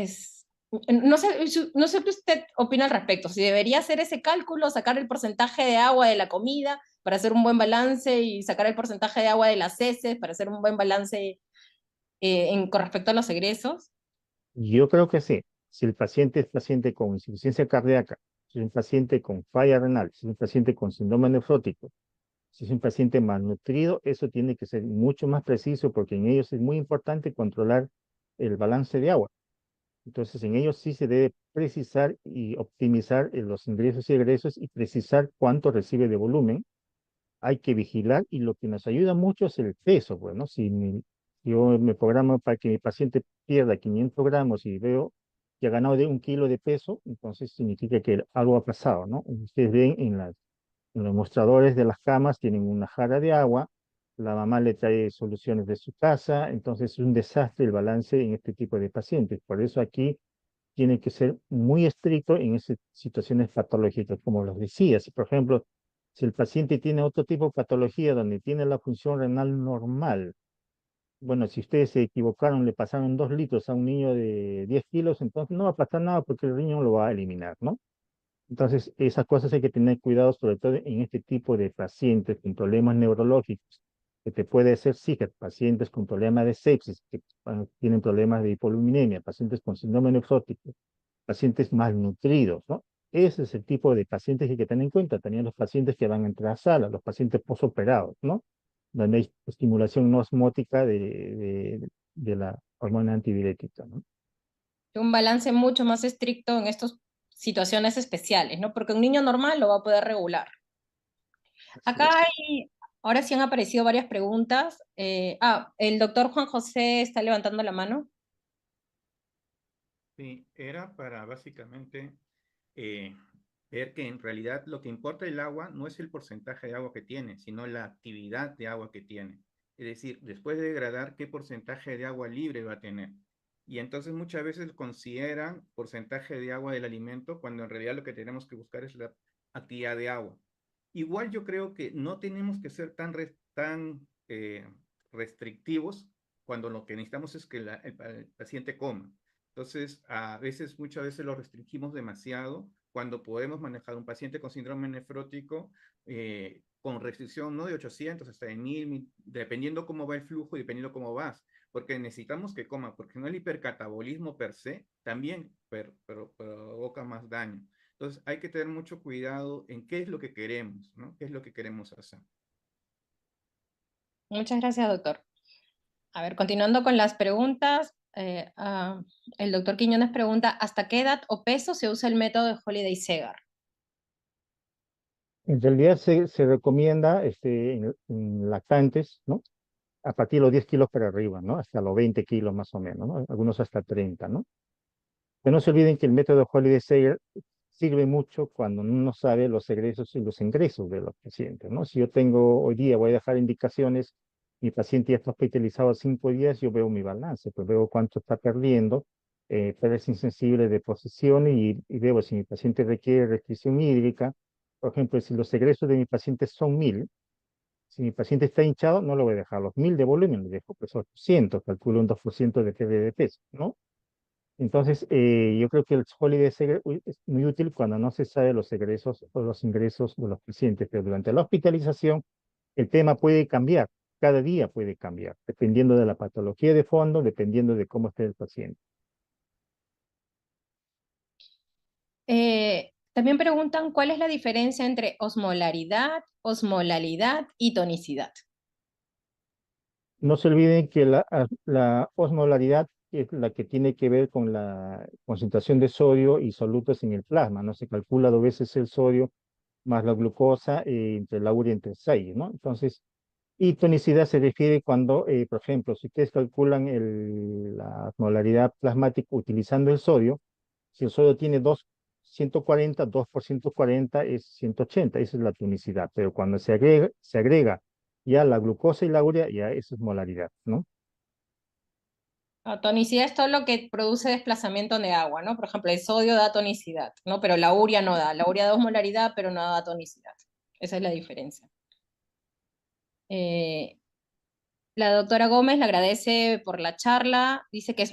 No sé, no sé qué usted opina al respecto, si debería hacer ese cálculo, sacar el porcentaje de agua de la comida para hacer un buen balance, y sacar el porcentaje de agua de las heces para hacer un buen balance con respecto a los egresos. Yo creo que sí. Si el paciente es paciente con insuficiencia cardíaca, si es un paciente con falla renal, si es un paciente con síndrome nefrótico, si es un paciente malnutrido, eso tiene que ser mucho más preciso porque en ellos es muy importante controlar el balance de agua. Entonces, en ellos sí se debe precisar y optimizar los ingresos y egresos y precisar cuánto recibe de volumen. Hay que vigilar y lo que nos ayuda mucho es el peso. Bueno, yo me programo para que mi paciente pierda 500 gramos y veo que ha ganado de 1 kilo de peso, entonces significa que algo ha pasado, ¿no? Ustedes ven en los mostradores de las camas, tienen una jarra de agua, la mamá le trae soluciones de su casa, entonces es un desastre el balance en este tipo de pacientes. Por eso aquí tiene que ser muy estricto en esas situaciones patológicas, como los decía. Si, por ejemplo, si el paciente tiene otro tipo de patología donde tiene la función renal normal, bueno, si ustedes se equivocaron, le pasaron 2 litros a un niño de 10 kilos, entonces no va a pasar nada porque el riñón lo va a eliminar, ¿no? Entonces, esas cosas hay que tener cuidado, sobre todo en este tipo de pacientes con problemas neurológicos, que te puede ser SIGAR, pacientes con problemas de sepsis, que tienen problemas de hipoluminemia, pacientes con síndrome nefrótico, pacientes malnutridos, ¿no? Ese es el tipo de pacientes que hay que tener en cuenta. También los pacientes que van a entrar a sala, los pacientes posoperados, ¿no? Donde hay estimulación no osmótica de la hormona antidiurética, ¿no? Un balance mucho más estricto en estas situaciones especiales, ¿no? Porque un niño normal lo va a poder regular. Así Acá es. ahora sí han aparecido varias preguntas. El doctor Juan José está levantando la mano. Sí, era para básicamente eh, ver que en realidad lo que importa el agua no es el porcentaje de agua que tiene, sino la actividad de agua que tiene. Es decir, después de degradar, ¿qué porcentaje de agua libre va a tener? Y entonces muchas veces consideran porcentaje de agua del alimento cuando en realidad lo que tenemos que buscar es la actividad de agua. Igual yo creo que no tenemos que ser tan restrictivos cuando lo que necesitamos es que el paciente coma. Entonces, muchas veces lo restringimos demasiado cuando podemos manejar un paciente con síndrome nefrótico con restricción no de 800 hasta de 1000, dependiendo cómo va el flujo y dependiendo cómo vas, porque necesitamos que coma, porque no el hipercatabolismo per se también provoca más daño. Entonces, hay que tener mucho cuidado en qué es lo que queremos, ¿no? ¿Qué es lo que queremos hacer? Muchas gracias, doctor. A ver, continuando con las preguntas, el doctor Quiñones pregunta, ¿hasta qué edad o peso se usa el método de Holiday-Segar? En realidad se recomienda en lactantes, ¿no? A partir de los 10 kilos para arriba, ¿no? Hasta los 20 kilos más o menos, ¿no? Algunos hasta 30, ¿no? Pero no se olviden que el método Holiday Sager sirve mucho cuando uno sabe los egresos y los ingresos de los pacientes, ¿no? Si yo tengo hoy día, voy a dejar indicaciones, mi paciente ya está hospitalizado 5 días, yo veo mi balance, pues veo cuánto está perdiendo, pérdida insensible de posesión y veo si mi paciente requiere restricción hídrica. Por ejemplo, si los egresos de mi paciente son 1000, si mi paciente está hinchado, no lo voy a dejar los 1000 de volumen, le dejo pues 800, calculo un 2% de pérdida de peso, ¿no? Entonces, yo creo que el Holiday Segre es muy útil cuando no se sabe los egresos o los ingresos de los pacientes, pero durante la hospitalización el tema puede cambiar, cada día puede cambiar, dependiendo de la patología de fondo, dependiendo de cómo esté el paciente. También preguntan, ¿cuál es la diferencia entre osmolaridad, osmolalidad y tonicidad? No se olviden que la osmolaridad es la que tiene que ver con la concentración de sodio y solutos en el plasma, ¿no? Se calcula 2 veces el sodio más la glucosa entre la urea entre 6, ¿no? Entonces, Y tonicidad se refiere cuando, por ejemplo, si ustedes calculan la molaridad plasmática utilizando el sodio, si el sodio tiene 140, 2 por 140 es 180, esa es la tonicidad. Pero cuando se agrega ya la glucosa y la urea, ya eso es molaridad, ¿no? La tonicidad es todo lo que produce desplazamiento de agua, ¿no? Por ejemplo, el sodio da tonicidad, ¿no? Pero la urea no da. La urea da osmolaridad, pero no da tonicidad. Esa es la diferencia. Eh, La doctora Gómez le agradece por la charla, dice que es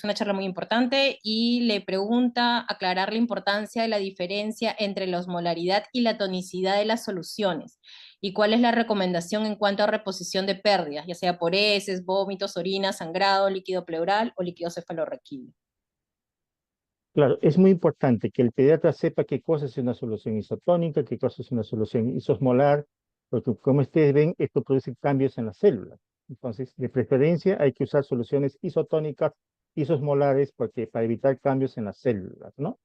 una charla muy importante y le pregunta aclarar la importancia de la diferencia entre la osmolaridad y la tonicidad de las soluciones y cuál es la recomendación en cuanto a reposición de pérdidas, ya sea por heces, vómitos, orina, sangrado, líquido pleural o líquido cefalorraquídeo. Claro, es muy importante que el pediatra sepa qué cosa es una solución isotónica, qué cosa es una solución isosmolar, porque como ustedes ven, esto produce cambios en las células. Entonces, de preferencia, hay que usar soluciones isotónicas, isosmolares, porque para evitar cambios en las células, ¿no?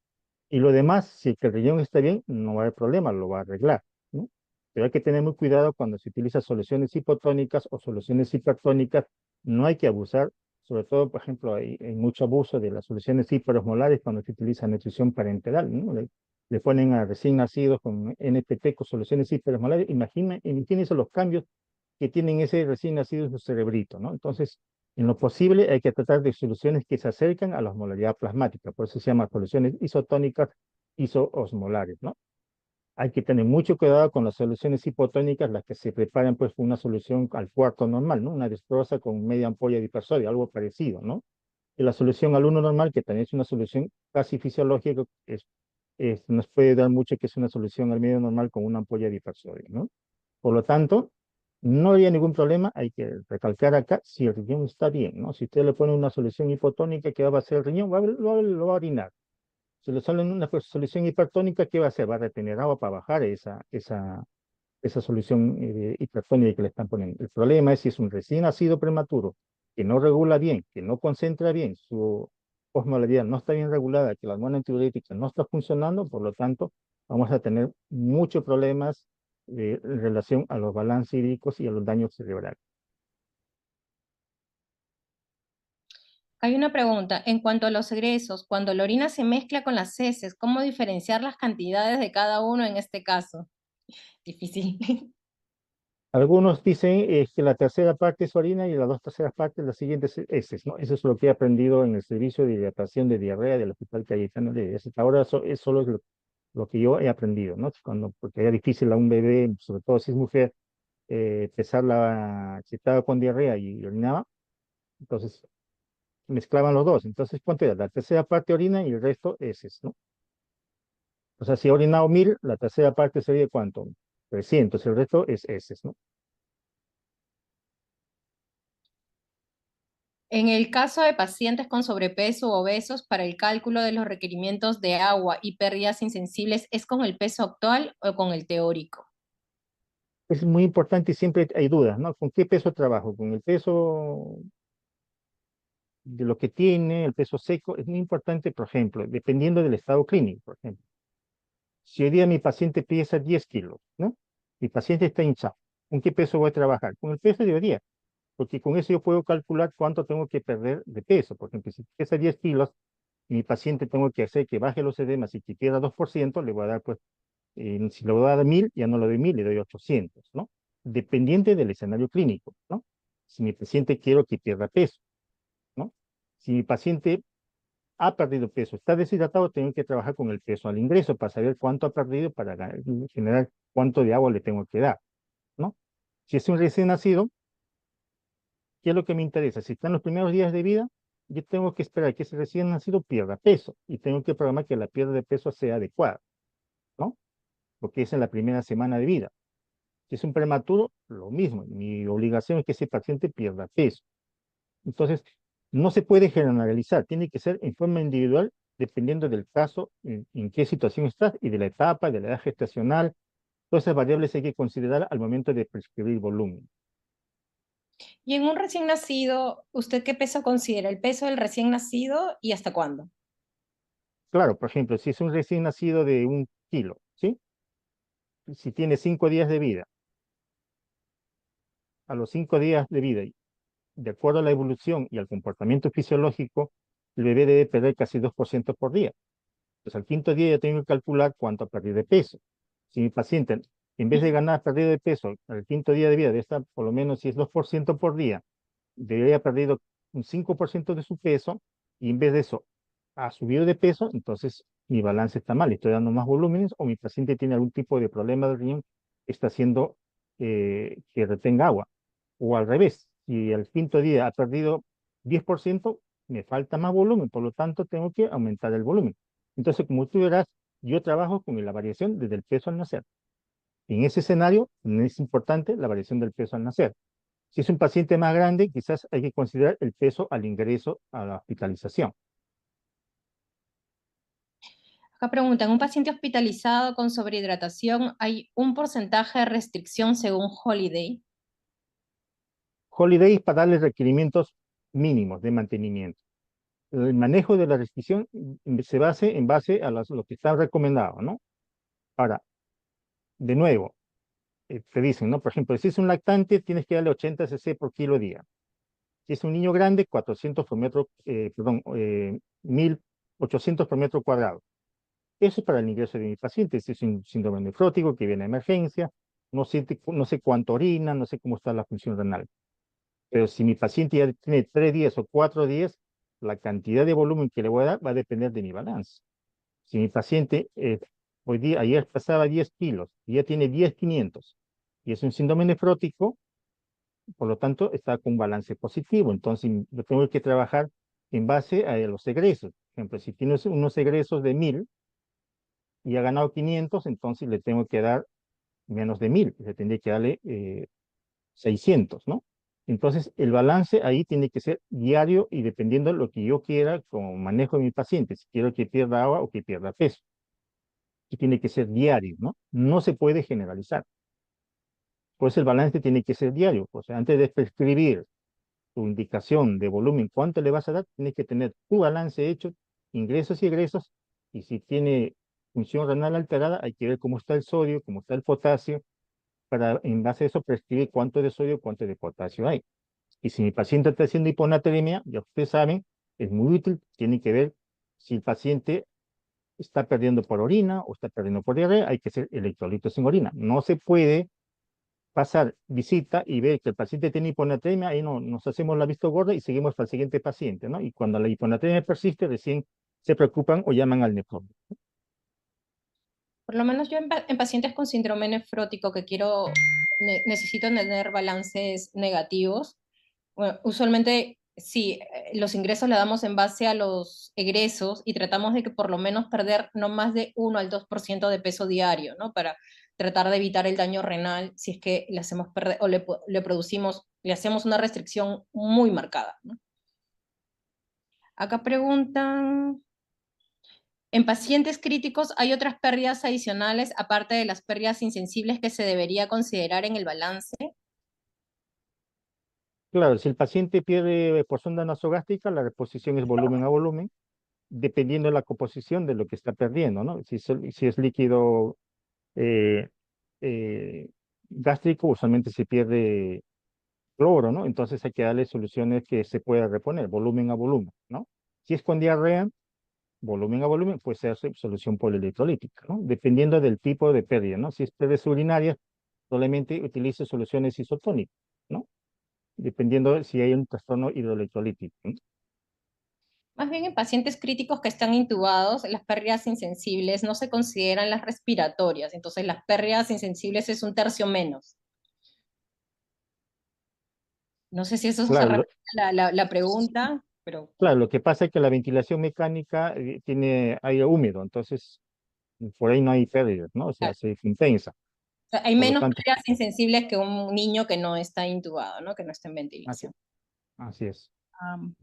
Y lo demás, si el riñón está bien, no va a haber problema, lo va a arreglar, ¿no? Pero hay que tener muy cuidado cuando se utiliza soluciones hipotónicas o soluciones hipertónicas, no hay que abusar, sobre todo, por ejemplo, hay mucho abuso de las soluciones hiperosmolares cuando se utiliza nutrición parenteral, ¿no? Le ponen a recién nacidos con NPT con soluciones hiperosmolares, imagínense los cambios que tienen ese recién nacido en su cerebrito, ¿no? Entonces, en lo posible hay que tratar de soluciones que se acercan a la osmolaridad plasmática, por eso se llama soluciones isotónicas, isoosmolares, ¿no? Hay que tener mucho cuidado con las soluciones hipotónicas, las que se preparan pues con una solución al cuarto normal, ¿no? Una destroza con media ampolla de hipersodio, algo parecido, ¿no? Y la solución al uno normal, que también es una solución casi fisiológica, nos puede dar mucho que es una solución al medio normal con una ampolla de hipersodio, ¿no? Por lo tanto, no habría ningún problema, hay que recalcar acá si el riñón está bien, ¿no? Si usted le pone una solución hipotónica, ¿qué va a hacer el riñón? Lo va a orinar. Si le sale una solución hipertónica, ¿qué va a hacer? Va a retener agua para bajar esa solución hipertónica que le están poniendo. El problema es si es un recién nacido prematuro, que no regula bien, que no concentra bien, su osmolaridad no está bien regulada, que la hormona antidiurética no está funcionando, por lo tanto, vamos a tener muchos problemas en relación a los balances hídricos y a los daños cerebrales. Hay una pregunta, en cuanto a los egresos, cuando la orina se mezcla con las heces, ¿cómo diferenciar las cantidades de cada uno en este caso? Difícil. Algunos dicen que la tercera parte es orina y las dos terceras partes las siguientes heces, ¿no? Eso es lo que he aprendido en el servicio de hidratación de diarrea del Hospital Cayetano de Heredia. Hasta ahora eso solo es lo que yo he aprendido, ¿no? Porque era difícil a un bebé, sobre todo si es mujer, pesarla, si estaba con diarrea y orinaba, entonces mezclaban los dos. Entonces, ¿cuánto era? La tercera parte orina y el resto heces, ¿no? O sea, si ha orinado 1000, la tercera parte sería ¿cuánto? 300, el resto es heces, ¿no? En el caso de pacientes con sobrepeso o obesos, para el cálculo de los requerimientos de agua y pérdidas insensibles, ¿es con el peso actual o con el teórico? Es muy importante y siempre hay dudas, ¿no? ¿Con qué peso trabajo? ¿Con el peso de lo que tiene, el peso seco? Es muy importante, por ejemplo, dependiendo del estado clínico, por ejemplo. Si hoy día mi paciente pesa 10 kilos, ¿no? Mi paciente está hinchado. ¿Con qué peso voy a trabajar? Con el peso de hoy día, porque con eso yo puedo calcular cuánto tengo que perder de peso. Por ejemplo, si pesa 10 kilos y mi paciente tengo que hacer que baje los edemas y que pierda 2%, le voy a dar, pues, si le voy a dar 1000, ya no le doy 1000, le doy 800, ¿no? Dependiente del escenario clínico, ¿no? Si mi paciente quiero que pierda peso, ¿no? Si mi paciente ha perdido peso, está deshidratado, tengo que trabajar con el peso al ingreso para saber cuánto ha perdido para generar cuánto de agua le tengo que dar, ¿no? Si es un recién nacido, ¿qué es lo que me interesa? Si está en los primeros días de vida, yo tengo que esperar que ese recién nacido pierda peso y tengo que programar que la pérdida de peso sea adecuada, ¿no? Porque es en la primera semana de vida. Si es un prematuro, lo mismo. Mi obligación es que ese paciente pierda peso. Entonces, no se puede generalizar, tiene que ser en forma individual, dependiendo del caso, en qué situación estás y de la etapa, de la edad gestacional. Todas esas variables hay que considerar al momento de prescribir volumen. Y en un recién nacido, ¿usted qué peso considera? ¿El peso del recién nacido y hasta cuándo? Claro, por ejemplo, si es un recién nacido de 1 kilo, ¿sí? Si tiene 5 días de vida, a los 5 días de vida, de acuerdo a la evolución y al comportamiento fisiológico, el bebé debe perder casi 2% por día. Pues al quinto día ya tengo que calcular cuánto ha perdido de peso. Si mi paciente, en vez de ganar pérdida de peso al quinto día de vida, debe estar por lo menos, si es 2% por día, debería haber perdido un 5% de su peso, y en vez de eso ha subido de peso, entonces mi balance está mal, estoy dando más volúmenes, o mi paciente tiene algún tipo de problema del riñón que está haciendo que retenga agua. O al revés, si al quinto día ha perdido 10%, me falta más volumen, por lo tanto tengo que aumentar el volumen. Entonces, como tú verás, yo trabajo con la variación desde el peso al nacer. En ese escenario es importante la variación del peso al nacer. Si es un paciente más grande, quizás hay que considerar el peso al ingreso a la hospitalización. Acá preguntan, ¿un paciente hospitalizado con sobrehidratación hay un porcentaje de restricción según Holiday? Holiday para darle requerimientos mínimos de mantenimiento. El manejo de la restricción se base en base a lo que está recomendado, ¿no? Ahora, de nuevo, te dicen, ¿no? Por ejemplo, si es un lactante, tienes que darle 80 cc por kilo día. Si es un niño grande, 400 por metro, 1800 por metro cuadrado. Eso es para el ingreso de mi paciente. Si es un síndrome nefrótico que viene a emergencia, no sé cuánto orina, no sé cómo está la función renal. Pero si mi paciente ya tiene 3 días o 4 días, la cantidad de volumen que le voy a dar va a depender de mi balance. Si mi paciente ayer pasaba 10 kilos y ya tiene 10,500 y es un síndrome nefrótico, por lo tanto está con un balance positivo. Entonces yo tengo que trabajar en base a los egresos. Por ejemplo, si tienes unos egresos de 1000 y ha ganado 500, entonces le tengo que dar menos de 1000, le tendría que darle 600, ¿no? Entonces, el balance ahí tiene que ser diario y dependiendo de lo que yo quiera como manejo de mi paciente, si quiero que pierda agua o que pierda peso. Y tiene que ser diario, ¿no? No se puede generalizar. Pues el balance tiene que ser diario. O sea, antes de prescribir tu indicación de volumen, cuánto le vas a dar, tienes que tener tu balance hecho, ingresos y egresos, y si tiene función renal alterada, hay que ver cómo está el sodio, cómo está el potasio, para en base a eso prescribir cuánto de sodio, cuánto de potasio hay. Y si mi paciente está haciendo hiponatremia, ya ustedes saben, es muy útil, tiene que ver si el paciente está perdiendo por orina o está perdiendo por diarrea, hay que hacer electrolitos en orina. No se puede pasar visita y ver que el paciente tiene hiponatremia, ahí no, nos hacemos la vista gorda y seguimos para el siguiente paciente, ¿no? Y cuando la hiponatremia persiste, recién se preocupan o llaman al nefrólogo. Por lo menos yo en pacientes con síndrome nefrótico que necesito tener balances negativos, bueno, usualmente sí, los ingresos le damos en base a los egresos y tratamos de que por lo menos perder no más de 1 al 2% de peso diario, ¿no? Para tratar de evitar el daño renal si es que le hacemos perder o le hacemos una restricción muy marcada, ¿no? Acá preguntan, ¿en pacientes críticos hay otras pérdidas adicionales aparte de las pérdidas insensibles que se debería considerar en el balance? Claro, si el paciente pierde por sonda nasogástrica, la reposición es volumen a volumen, dependiendo de la composición de lo que está perdiendo, ¿no? Si es líquido eh, eh, gástrico, usualmente se pierde cloro, ¿no? Entonces hay que darle soluciones que se pueda reponer, volumen a volumen, ¿no? Si es con diarrea, volumen a volumen, pues se hace solución polielectrolítica, ¿no? Dependiendo del tipo de pérdida, ¿no? Si es pérdidas urinarias, solamente utilice soluciones isotónicas, ¿no? Dependiendo de si hay un trastorno hidroelectrolítico, ¿no? Más bien en pacientes críticos que están intubados, las pérdidas insensibles no se consideran las respiratorias, entonces las pérdidas insensibles es un tercio menos. No sé si eso se Claro, refiere a la pregunta, pero claro, lo que pasa es que la ventilación mecánica tiene aire húmedo, entonces por ahí no hay pérdidas, ¿no? O sea, claro, se intensa. o sea, hay Por lo menos tanto, pérdidas insensibles que un niño que no está intubado, ¿no? Que no está en así, ventilación. así es. Am,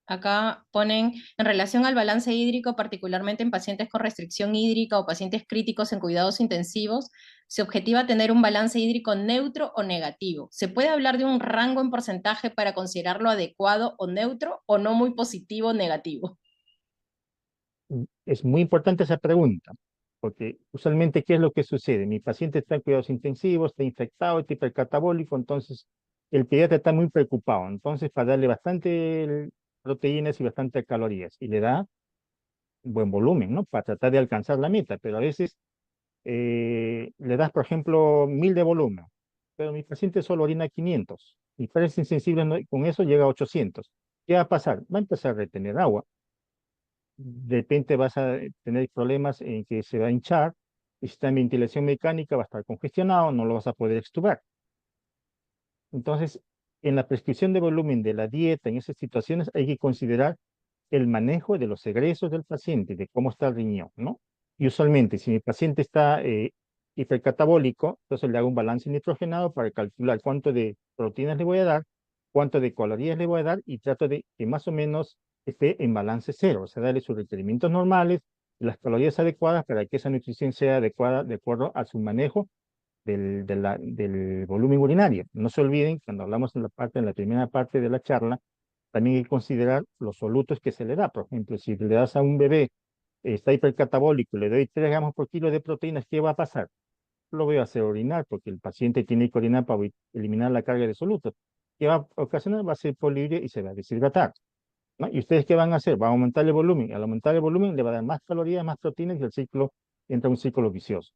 Acá ponen, en relación al balance hídrico, particularmente en pacientes con restricción hídrica o pacientes críticos en cuidados intensivos, se objetiva tener un balance hídrico neutro o negativo. ¿Se puede hablar de un rango en porcentaje para considerarlo adecuado o neutro o no muy positivo o negativo? Es muy importante esa pregunta, porque usualmente, ¿qué es lo que sucede? Mi paciente está en cuidados intensivos, está infectado, está hipercatabólico, entonces el pediatra está muy preocupado, entonces para darle bastante proteínas y bastante calorías, y le da buen volumen, ¿no? Para tratar de alcanzar la meta, pero a veces le das, por ejemplo, 1000 de volumen, pero mi paciente solo orina 500, y parece insensible, con eso llega a 800. ¿Qué va a pasar? Va a empezar a retener agua. De repente vas a tener problemas en que se va a hinchar, y si está en ventilación mecánica va a estar congestionado, no lo vas a poder extubar. Entonces, en la prescripción de volumen de la dieta, en esas situaciones, hay que considerar el manejo de los egresos del paciente, de cómo está el riñón, ¿no? Y usualmente, si mi paciente está hipercatabólico, entonces le hago un balance nitrogenado para calcular cuánto de proteínas le voy a dar, cuánto de calorías le voy a dar, y trato de que más o menos esté en balance cero, o sea, darle sus requerimientos normales, las calorías adecuadas para que esa nutrición sea adecuada de acuerdo a su manejo del volumen urinario. No se olviden, cuando hablamos en la primera parte de la charla, también hay que considerar los solutos que se le da. Por ejemplo, si le das a un bebé, está hipercatabólico, le doy 3 gramos por kilo de proteínas, ¿qué va a pasar? Lo voy a hacer orinar, porque el paciente tiene que orinar para eliminar la carga de solutos. ¿Qué va a ocasionar? Va a ser poliuria y se va a deshidratar, ¿no? ¿Y ustedes qué van a hacer? Van a aumentar el volumen. Al aumentar el volumen le va a dar más calorías, más proteínas, y el ciclo entra en un ciclo vicioso.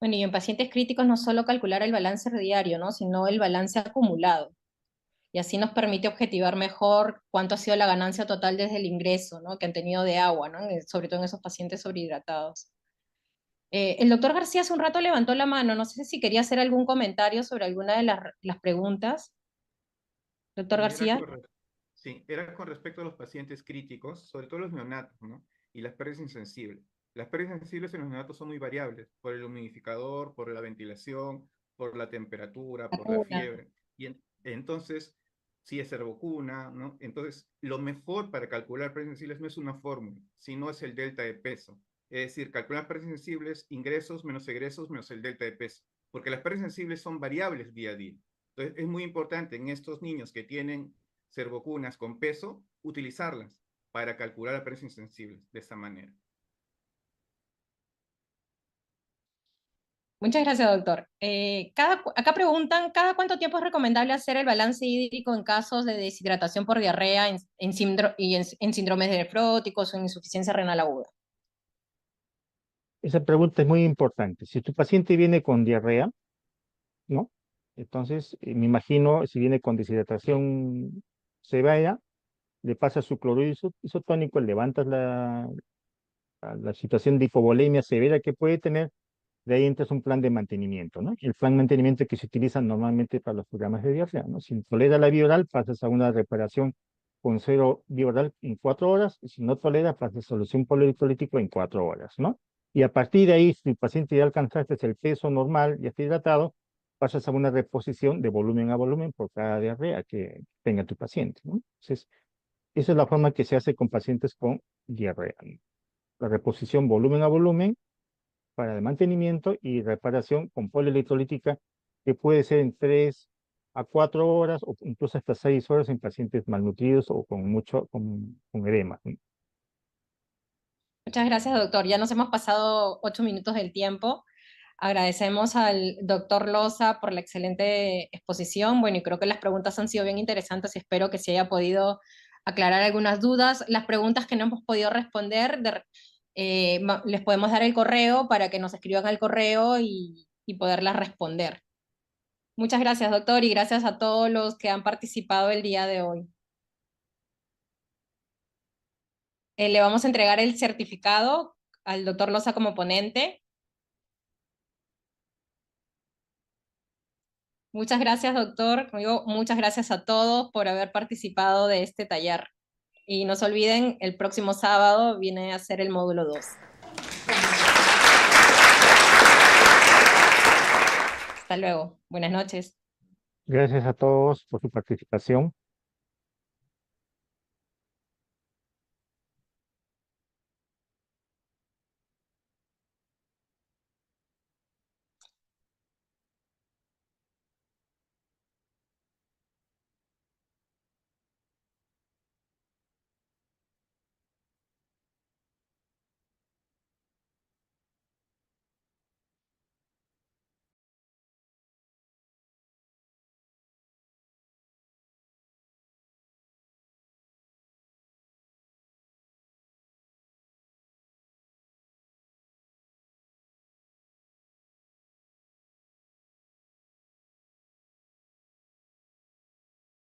Bueno, y en pacientes críticos no solo calcular el balance diario, ¿no? Sino el balance acumulado. Y así nos permite objetivar mejor cuánto ha sido la ganancia total desde el ingreso, ¿no? Que han tenido de agua, ¿no? Sobre todo en esos pacientes sobrehidratados. El doctor García hace un rato levantó la mano, no sé si quería hacer algún comentario sobre alguna de las preguntas. Doctor Sí, era García. sí, era con respecto a los pacientes críticos, sobre todo los neonatos, ¿no? Y las pérdidas insensibles. Las pérdidas sensibles en los neonatos son muy variables, por el humidificador, por la ventilación, por la temperatura, por la Vacuna. fiebre. Entonces, si es servocuna, ¿no? Entonces, lo mejor para calcular pérdidas sensibles no es una fórmula, sino es el delta de peso. Es decir, calcular pérdidas sensibles, ingresos menos egresos menos el delta de peso. Porque las pérdidas sensibles son variables día a día. Entonces, es muy importante en estos niños que tienen servocunas con peso, utilizarlas para calcular las pérdidas insensibles de esta manera. Muchas gracias, doctor. Acá preguntan, ¿cada cuánto tiempo es recomendable hacer el balance hídrico en casos de deshidratación por diarrea en síndromes nefróticos o en insuficiencia renal aguda? Esa pregunta es muy importante. Si tu paciente viene con diarrea, ¿no? Entonces, me imagino, si viene con deshidratación severa, le pasa su cloruro isotónico, levantas la situación de hipovolemia severa que puede tener, de ahí entras un plan de mantenimiento, ¿no? El plan de mantenimiento que se utiliza normalmente para los programas de diarrea, ¿no? Si tolera la bioral, pasas a una reparación con cero bioral en 4 horas, y si no tolera, pasas a solución polielectrolítico en 4 horas, ¿no? Y a partir de ahí, si el paciente ya alcanzaste el peso normal y está hidratado, pasas a una reposición de volumen a volumen por cada diarrea que tenga tu paciente, ¿no? Entonces, esa es la forma que se hace con pacientes con diarrea, ¿no? La reposición volumen a volumen para el mantenimiento y reparación con polielectrolítica, que puede ser en 3 a 4 horas o incluso hasta 6 horas en pacientes malnutridos o con edema. Muchas gracias, doctor. Ya nos hemos pasado 8 minutos del tiempo. Agradecemos al doctor Loza por la excelente exposición. Bueno, y creo que las preguntas han sido bien interesantes y espero que se haya podido aclarar algunas dudas. Las preguntas que no hemos podido responder, les podemos dar el correo para que nos escriban al correo y poderlas responder. Muchas gracias, doctor, y gracias a todos los que han participado el día de hoy. Le vamos a entregar el certificado al doctor Loza como ponente. Muchas gracias, doctor. Muchas gracias a todos por haber participado de este taller. Y no se olviden, el próximo sábado viene a ser el módulo 2. Hasta luego. Buenas noches. Gracias a todos por su participación.